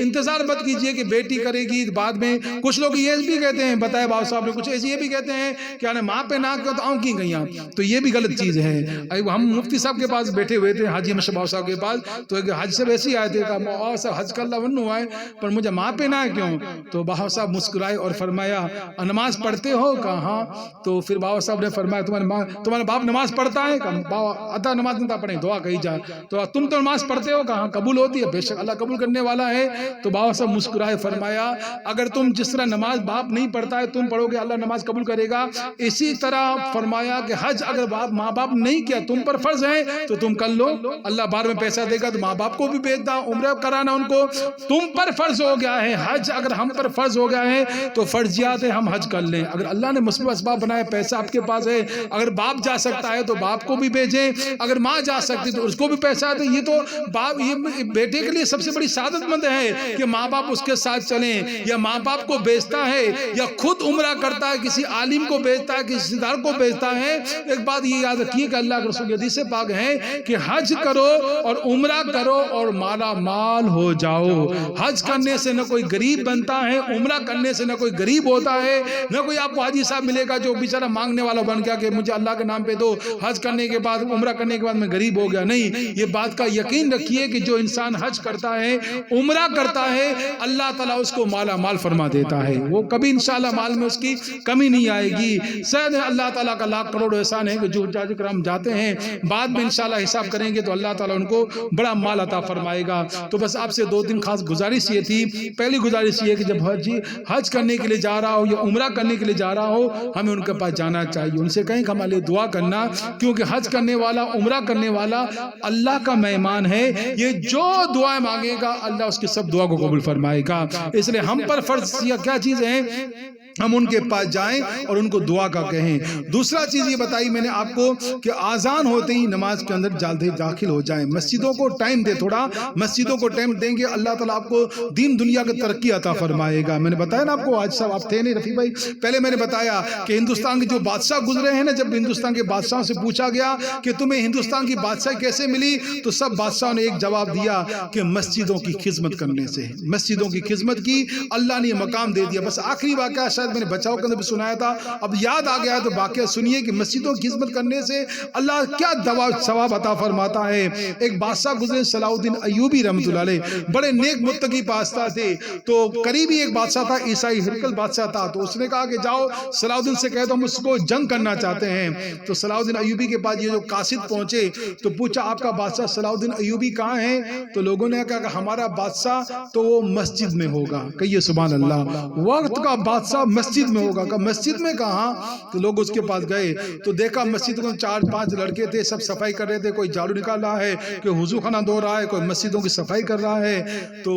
انتظار مت کیجئے کہ بیٹی کرے گی بعد میں. کچھ لوگ یہ بھی کہتے ہیں, بتائے بابا صاحب نے, کچھ ایسے یہ بھی کہتے ہیں کہ ماں پہ نہ کہو تو آؤں کی گئی, تو یہ بھی غلط چیز ہے. ہم مفتی صاحب کے پاس بیٹھے ہوئے تھے, حاجی مشرف بابا صاحب کے پاس, تو حج سے ویسے ہی آئے تھے کہ بابا صاحب حج کا اللہ ون ہوا ہے پر مجھے ماں پہ نہ کیوں؟ تو بابا صاحب مسکرائے اور فرمایا نماز پڑھتے ہو؟ کہاں. تو پھر بابا صاحب نے فرمایا تمہارا باپ نماز پڑھتا ہے؟ بابا نماز نہیں پڑھیں, دعا کہی جائے. تو تم تو نماز پڑھتے ہو؟ کہاں. قبول ہوتی ہے؟ بے شک اللہ قبول کرنے والا ہے. تو بابا صاحب مسکرائے فرمایا اگر تم جس طرح نماز باپ نہیں پڑھتا ہے تم پڑھو گے اللہ نماز قبول کرے گا, اسی طرح فرمایا کہ حج اگر ماں باپ نہیں کیا تم پر فرض ہے تو تم کر لو, اللہ بعد میں پیسہ دے گا تو ماں باپ کو بھی بھیجنا, عمرہ کرانا ان کو, تم پر فرض ہو گیا ہے. حج اگر ہم پر فرض ہو گیا ہے تو فرضیات ہے ہم حج کر لیں. اگر اللہ نے مسبب اسباب بنائے, پیسہ آپ کے پاس ہے, اگر باپ جا سکتا ہے تو باپ کو بھی بھیجیں, اگر ماں جا سکتی تو اس کو بھی پیسہ دیں. یہ تو باپ, یہ بیٹے کے لیے سب سے بڑی سعادت مند ہے کہ ماں باپ اس کے ساتھ چلیں, یا ماں باپ کو بیچتا ہے یا خود عمرہ کرتا ہے, کسی عالم کو بیچتا ہے, کسی رشتہ دار کو بیچتا ہے. ایک بات یہ یاد رکھیے کہ اللہ کے رسول حدیث پاک ہے کہ حج کرو اور عمرہ کرو اور مالا مال ہو جاؤ. حج کرنے سے نہ کوئی غریب بنتا ہے, عمرہ کرنے سے نہ کوئی غریب ہوتا ہے, نہ کوئی آپ کو حاجی صاحب ملے گا جو بیچارہ مانگنے والا بن گیا کہ مجھے اللہ کے نام پہ دو, حج کرنے کے بعد عمرہ کرنے کے بعد میں غریب ہو گیا. نہیں, یہ بات کا یقین رکھیے کہ جو انسان حج کرتا ہے, عمرہ کرتا ہے, اللہ تعالیٰ اس کو مالا مال فرما دیتا ہے. وہ کبھی انشاءاللہ مال میں اس کی کمی نہیں آئے گی. شاید اللہ تعالیٰ کا لاکھ کروڑ احسان ہے کہ جو حجاج کرام جاتے ہیں بعد میں انشاءاللہ حساب کریں گے تو اللہ تعالیٰ ان کو بڑا مال عطا فرمائے گا. تو بس آپ سے 2-3 خاص گزارش یہ تھی. پہلی گزارش یہ کہ جب حج کرنے کے لیے جا رہا ہو یا عمرہ کرنے کے لیے جا رہا ہو ہمیں ان کے پاس جانا چاہیے, ان سے کہیں کہ ہمارے لیے دعا کرنا, کیونکہ حج کرنے والا, عمرہ کرنے والا اللہ کا مہمان ہے. یہ جو دعائیں مانگے گا اللہ اس کی سب دعا کو قبول فرمائے گا. اس لیے ہم پر فرض کیا چیزیں ہیں, ہم ان کے پاس جائیں اور ان کو دعا کا کہیں. دوسرا چیز یہ بتائی میں نے آپ کو کہ آذان ہوتے ہی نماز کے اندر جلدی داخل ہو جائیں. مسجدوں کو ٹائم دے, تھوڑا مسجدوں کو ٹائم دیں گے اللہ تعالیٰ آپ کو دین دنیا کی ترقی عطا فرمائے گا. میں نے بتایا نا آپ کو, آج صاحب آپ تھے نہیں رفیع بھائی, پہلے میں نے بتایا کہ ہندوستان کے جو بادشاہ گزرے ہیں نا, جب ہندوستان کے بادشاہوں سے پوچھا گیا کہ تمہیں ہندوستان کی بادشاہی کیسے ملی تو سب بادشاہوں نے ایک جواب دیا کہ مسجدوں کی خدمت کرنے سے, مسجدوں کی خدمت کی اللہ نے یہ مقام دے دیا. بس آخری واقعہ شاید میں نے بچاؤ کے اندر بھی سنایا تھا، اب یاد آ گیا تو واقعہ سنیے کہ مسجدوں کی خدمت کرنے سے اللہ کیا ثواب عطا فرماتا ہے۔ ایک بادشاہ گزرے صلاح الدین ایوبی رحمۃ اللہ علیہ، بڑے نیک متقی بادشاہ تھے، تو قریبی ایک بادشاہ تھا عیسائی ہرقل بادشاہ تھا، تو اس نے کہا کہ جاؤ صلاح الدین سے کہہ دو ہم اس کو جنگ کرنا چاہتے ہیں۔ تو صلاح الدین ایوبی کے پاس یہ جو قاصد پہنچے تو پوچھا آپ کا بادشاہ صلاح الدین ایوبی کہاں ہے؟ تو لوگوں نے کہا کہ ہمارا بادشاہ تو وہ مسجد میں ہوگا۔ کہیے سبحان اللہ، وقت کا بادشاہ مسجد میں ہوگا۔ کہ مسجد میں کہاں؟ تو لوگ اس کے پاس گئے تو دیکھا مسجد میں 4-5 لڑکے تھے، سب صفائی کر رہے تھے، کوئی جھاڑو نکال رہا ہے، کوئی وضو خانہ دھو رہا ہے، کوئی مسجدوں کی صفائی کر رہا ہے۔ تو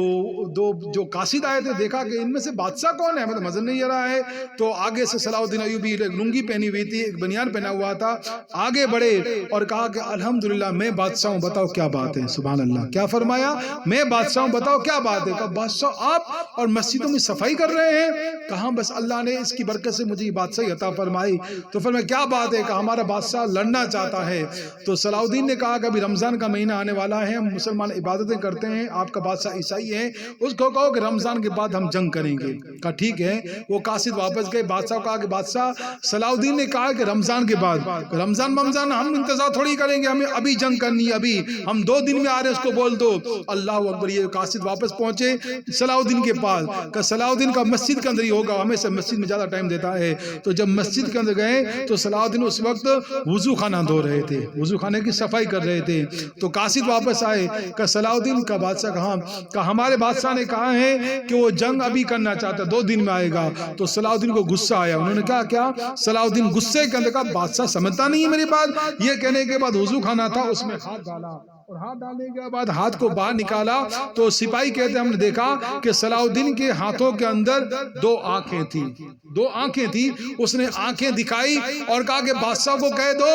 دو جو قاصد آئے تھے دیکھا کہ ان میں سے بادشاہ کون ہے، ہمیں تو نظر نہیں آ رہا ہے۔ تو آگے سے صلاح الدین ایوبی ایک لنگی پہنی ہوئی تھی، ایک بنیان پہنا ہوا تھا، آگے بڑھے اور کہا کہ الحمدللہ میں بادشاہ ہوں، بتاؤ کیا بات ہے۔ سبحان اللہ، کیا فرمایا؟ میں بادشاہ ہوں، بتاؤ کیا بات ہے۔ کہا بادشاہ آپ اور مسجدوں میں صفائی کر رہے ہیں؟ کہاں بس اللہ نے اس کی برکت سے مجھے یہ بادشاہی عطا فرمائی۔ تو فرمایا کیا بات ہے؟ کہا ہمارا بادشاہ لڑنا چاہتا ہے۔ تو صلاح الدین نے کہا کہ ابھی رمضان کا مہینہ آنے والا ہے، ہم مسلمان عبادتیں کرتے ہیں، آپ کا بادشاہ عیسائی ہے، اس کو کہو کہ رمضان کے بعد ہم جنگ کریں گے۔ کہا ٹھیک ہے۔ وہ قاصد واپس گئے، بادشاہ کو کہا کہ بادشاہ صلاح الدین نے کہا کہ رمضان کے بعد، رمضان ہم انتظار تھوڑی کریں گے، ہمیں ابھی جنگ کرنی ہے، ابھی ہم 2 دن میں آ رہے ہیں، اس کو بول دو۔ اللہ اکبر، یہ قاصد واپس پہنچے صلاح الدین کے پاس، کہ صلاح الدین کا مسجد کے اندر ہی ہوگا، ہمیں سے مسجد میں زیادہ ٹائم دیتا ہے۔ تو جب مسجد کے اندر گئے تو صلاح الدین اس وقت وضو خانہ دھو رہے تھے، وضو خانے کی صفائی کر رہے تھے۔ تو قاصد واپس آئے کہ صلاح الدین کا بادشاہ کہاں؟ کہ ہمارے بادشاہ نے کہا ہے کہ وہ جنگ ابھی کرنا چاہتا ہے، 2 دن میں آئے گا۔ تو صلاح الدین کو غصہ آیا، انہوں نے کہا کیا؟ صلاح الدین غصے کے اندر کہا بادشاہ سمجھتا نہیں ہے میری بات۔ یہ کہنے کے بعد وضو خانہ تھا، اس میں ہاتھ ڈالا، اور ہاتھ ڈالنے کے بعد ہاتھ کو باہر نکالا تو سپاہی کہتے ہیں ہم نے دیکھا کہ صلاح الدین کے ہاتھوں کے اندر 2 آنکھیں تھی، 2 آنکھیں تھی۔ اس نے آنکھیں دکھائی اور کہا کہ بادشاہ کو کہہ دو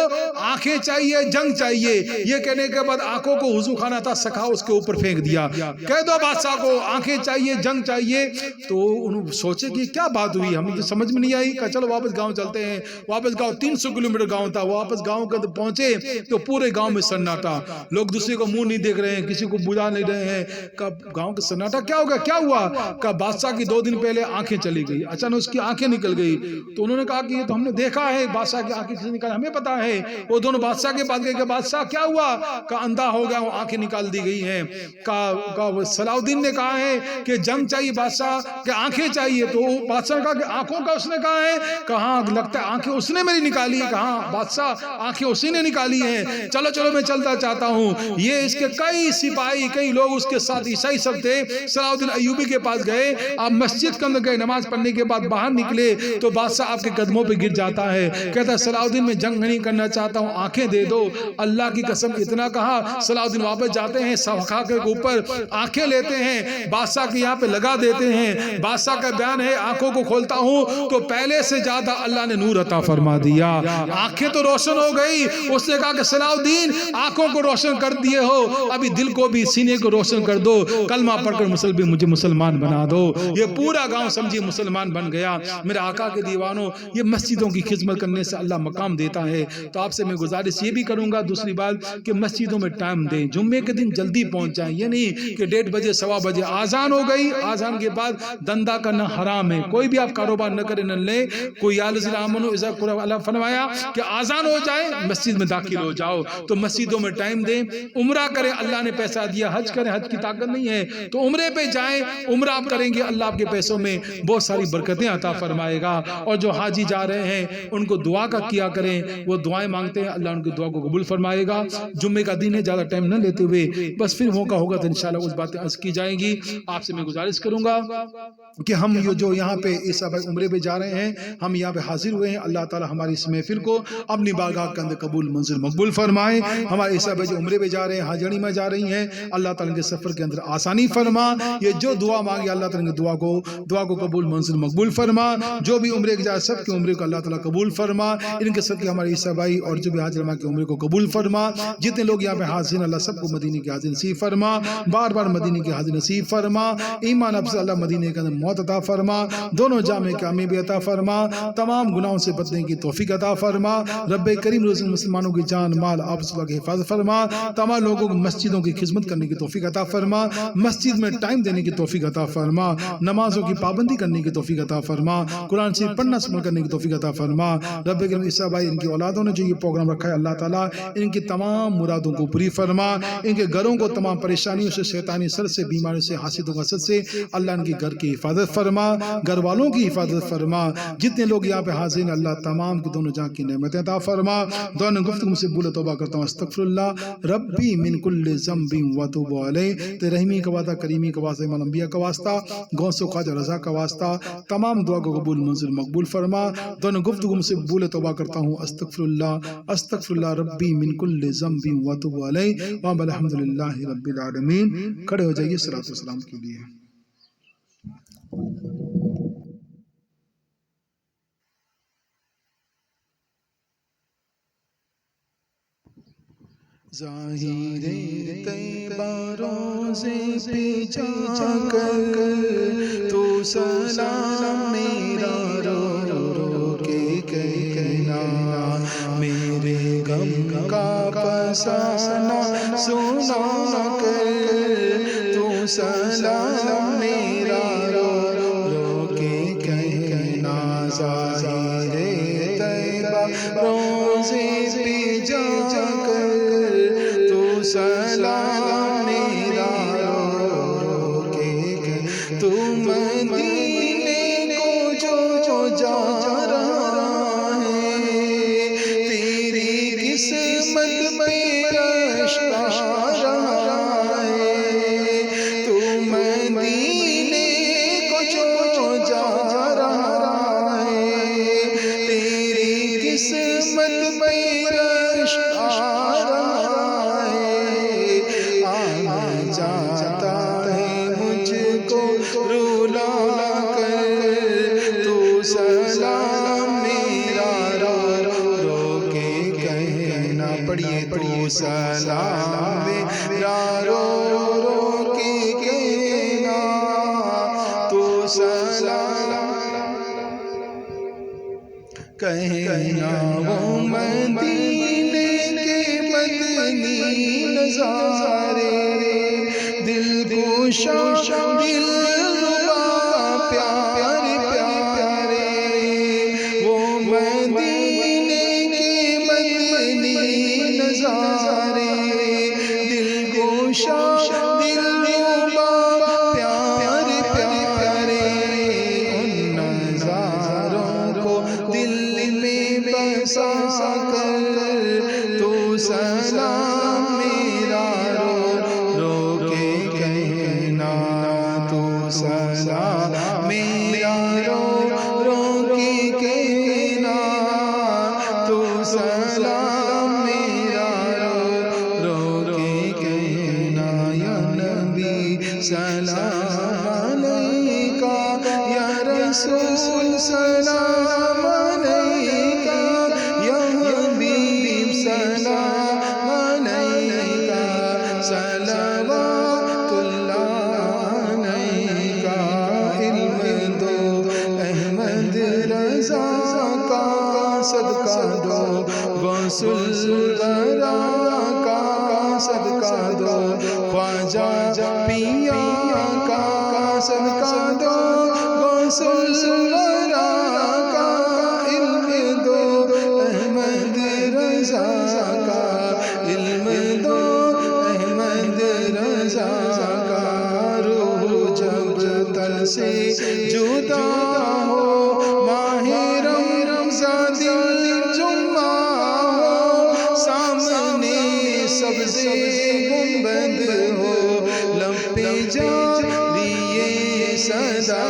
آنکھیں چاہیے، جنگ چاہیے۔ یہ کہنے کے بعد آنکھوں کو وضو خانہ تھا سکھا، اس کے اوپر پھینک دیا، کہہ دو بادشاہ کو آنکھیں چاہیے، جنگ چاہیے۔ تو انہوں سوچے کہ کیا بات ہوئی، ہمیں سمجھ میں نہیں آئی۔ کہ چلو واپس گاؤں چلتے ہیں۔ واپس گاؤں 300 کلومیٹر گاؤں تھا، واپس گاؤں کے اندر پہنچے تو پورے گاؤں میں سناٹا، لوگ دوسرے کو منہ نہیں دیکھ رہے ہیں، کسی کو بجا نہیں رہے ہیں۔ کہ گاؤں کا سناٹا کیا ہو گیا، کیا ہوا؟ کہ بادشاہ کی 2 دن پہلے آنکھیں چلی گئی، اچانک اس کی آنکھیں نکل گئی۔ تو انہوں نے کہا کہ یہ تو ہم نے دیکھا ہے، بادشاہ کی آنکھیں کسی نکال، ہمیں پتا ہے۔ وہ دونوں بادشاہ کے پاس گئے کہ بادشاہ کیا ہوا؟ کہ اندھا ہو گیا، وہ آنکھیں نکال دی گئی ہیں۔ کہ صلاح الدین نے کہا ہے کہ جنگ چاہیے بادشاہ، کہ آنکھیں چاہیے۔ تو بادشاہ نے کہا کہ آنکھوں کا اس نے کہا ہے؟ کہاں لگتا ہے آنکھیں اس نے میری نکالی ہے۔ کہاں بادشاہ آنکھیں اسی نے نکالی ہیں، چلو چلو میں چلتا چاہتا ہوں۔ یہ اس کے کئی سپاہی، کئی لوگ اس کے ساتھ عیسائی سب تھے، صلاح الدین ایوبی کے پاس گئے۔ آپ مسجد کے اندر گئے، نماز پڑھنے کے بعد باہر نکلے تو بادشاہ آپ کے قدموں پہ گر جاتا ہے، کہتا ہے صلاح الدین میں جنگ نہیں کرنا چاہتا ہوں، آنکھیں دے دو۔ اللہ کی قسم اتنا کہا، صلاح الدین واپس جاتے ہیں، صفحہ کے اوپر آنکھیں لیتے ہیں، بادشاہ کے یہاں پہ لگا دیتے ہیں۔ بادشاہ کا بیان ہے آنکھوں کو کھولتا ہوں تو پہلے سے زیادہ اللہ نے نور عطا فرما دیا، آنکھیں تو روشن ہو گئی۔ اس نے کہا کہ صلاح الدین آنکھوں کو روشن کر دیے ہو، ابھی دل کو بھی، سینے کو روشن کر دو، کلمہ پڑھ کر مجھے مسلمان بنا دو۔ یہ پورا گاؤں سمجھے مسلمان بن گیا۔ میرے آقا کے دیوانوں، یہ مسجدوں کی خدمت کرنے سے اللہ مقام دیتا ہے۔ تو آپ سے میں گزارش یہ بھی کروں گا، دوسری بات کہ مسجدوں میں ٹائم دیں، جمعے کے دن جلدی پہنچ جائیں، یہ نہیں کہ 1:30 بجے 1:15 بجے آزان ہو گئی، آزان کے بعد دندہ کرنا حرام ہے۔ کوئی بھی آپ کاروبار نہ کریں، نہ لیں، کوئی اللہ فرمایا کہ آزان ہو جائے مسجد میں داخل ہو جاؤ۔ تو مسجدوں میں ٹائم دیں، عمرہ کریں، اللہ نے پیسہ دیا، حج کریں، حج کی طاقت نہیں ہے تو عمرے پہ جائیں، عمرہ آپ کریں گے، اللہ آپ کے پیسوں میں بہت ساری برکتیں عطا فرمائے گا۔ اور جو حاجی جا رہے ہیں ان کو دعا کا کیا کریں، وہ دعائیں مانگتے ہیں، اللہ ان کی دعا کو قبول فرمائے گا۔ جمعے کا دن ہے، زیادہ ٹائم نہ لیتے ہوئے بس پھر موقع ہوگا تو انشاءاللہ اس باتیں عرض کی جائیں گی۔ آپ سے میں گزارش کروں گا کہ ہم یہ جو یہاں پہ عیسیٰ بھائی عمرے پہ جا رہے ہیں، ہم یہاں پہ حاضر ہوئے ہیں، اللہ تعالی ہماری اس محفل کو اپنی بارگاہ کے اندر قبول منظور مقبول فرمائے۔ ہمارے عیسیٰ بھائی جو عمرے پہ جا رہے ہیں، حاجڑی میں جا رہی ہیں، اللہ تعالیٰ کے سفر کے اندر آسانی فرما۔ یہ جو دعا مانگی اللہ تعالیٰ کی دعا کو قبول منظور مقبول فرما۔ جو بھی عمرے کے جائے سب کے عمرے کو اللہ تعالیٰ قبول فرما۔ ان کے سب کے ہمارے عیسیٰ بھائی اور جو بھی حاجی علماء کے عمرے کو قبول فرما۔ جتنے لوگ یہاں پہ حاضر ہیں اللہ سب کو مدینے کی حاضر نصیب فرما، بار بار مدینے کی حاضر نصیب فرما۔ ایمان افضل اللہ مدینے کے اندر موت عطا فرما، دونوں جامع کامیابی عطا فرما، تمام گناہوں سے بچنے کی توفیق عطا فرما۔ رب کریم روز مسلمانوں کی جان مال آپ صلی اللہ کی حفاظت فرما۔ تمام لوگوں کو مسجدوں کی خدمت کرنے کی توفیق عطا فرما، مسجد میں ٹائم دینے کی توفیق عطا فرما، نمازوں کی پابندی کرنے کی توفیق عطا فرما، قرآن شریف پڑھنا سمجھ کرنے کی توفیق عطا فرما۔ رب کریم عیسیٰ بھائی ان کی اولادوں نے جو یہ پروگرام رکھا ہے اللہ تعالیٰ ان کی تمام مرادوں کو پوری فرما، ان کے گھروں کو تمام پریشانیوں سے، شیطانی سر سے، بیماریوں سے، حاسدوں کا سر سے اللہ ان کے گھر کی حفاظت فرما، گھر والوں کی حفاظت فرما۔ جتنے لوگ یہاں پہ حاضر ہیں اللہ تمام کی دونوں جہاں کی نعمتیں عطا فرما۔ دونوں گفتگو سے بھول توبہ کرتا ہوں، استغفر اللہ ربی من کل ذنب واتوب علیہ۔ تیرے رحیمی کا واسطہ، کریمی کا واسطہ، امام انبیاء کا واسطہ، غوث و خواجہ رضا کا واسطہ، تمام دعا کو قبول منظور مقبول فرما۔ دونوں گفتگو سے بھول توبہ کرتا ہوں، استغفر اللہ ربی من کل ذنب واتوب علیہ، والحمدللہ رب العالمین۔ کھڑے ہو جائیے صلاۃ و سلام کے لیے۔ ظاہر طیبہ روزے پہ جا کر تو سلام میرا رو رو کے کہنا، میرے غم کا فسانہ سنا کر تو سلام میرا رو رو کے کہنا، ظاہر طیبہ روزے پہ جا کر سلام میرا رو رو کے تو مدینے کو جو جا رہا ہے، تیری قسمت پہ رشک آ رہا ہے، تو مدینے کو جو جا رہا ہے، تیری قسمت پہ رشک آ رہا جاتا ہے مجھ کو رولا کر تو سلام میرا رو رو کے کہنا، پڑھیے تو سلام میرا رو رو کے کہنا، تو سلام کہنا، وہ مدینے کے مدنی نظارے دل گوشا دل ربا پیارے پیارے، وہ مدینے کے مدنی نظارے دل گوشا دل ربا پیارے پیارے، ان نظاروں کو دل میں بسا کر تو سلام میرا رو رو کے کہنا، تو سلام میرا رو رو کے کہنا، تو سلام میرا رو رو کے کہنا، یا نبی سلام علیکہ، یا رسول سلام علیکہ، یا حبیب سلام علیکہ، صلوات اللہ علیکہ، علم دو احمد رضا کا صدقہ دو، غوث الورا کا صدقہ دو، خواجہ پیا کا صدقہ دو، غوث الورا کا علم دو، احمد رضا کا علم دو، احمد رضا کا، روح جب تن سے جدا ہو، ماہ رمضان دل جمعہ ہو، سامنے سبز گنبد ہو، لب پہ جاریہ صدا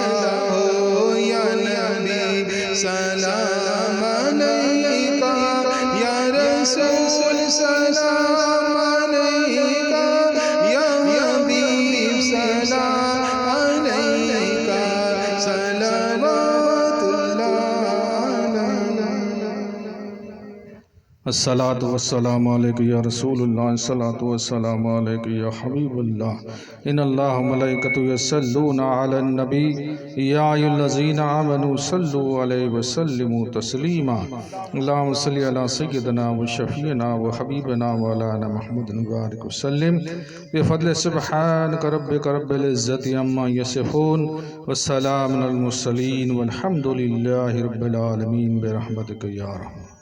ہو، یا نبی سلام علیکہ، یا رسول سلام علیکہ، یا حبیب سلام علیکہ، صلوات اللہ علیہ۔ الصلاۃ والسلام علیک یا رسول اللہ، الصلاۃ والسلام علیک یا حبیب اللہ، ان اللہ ملائکۃ یصلون علی النبی یا ایھا الذین آمنوا صلوا علیہ وسلموا تسلیما، اللہم صلی علی سیدنا و شفیعنا و حبیبنا مولانا محمد مبارک وسلم بفضل سبحانک ربک رب العزت عما یصفون والسلام علی المرسلین والحمد للہ رب العالمین برحمتک یا رحمن۔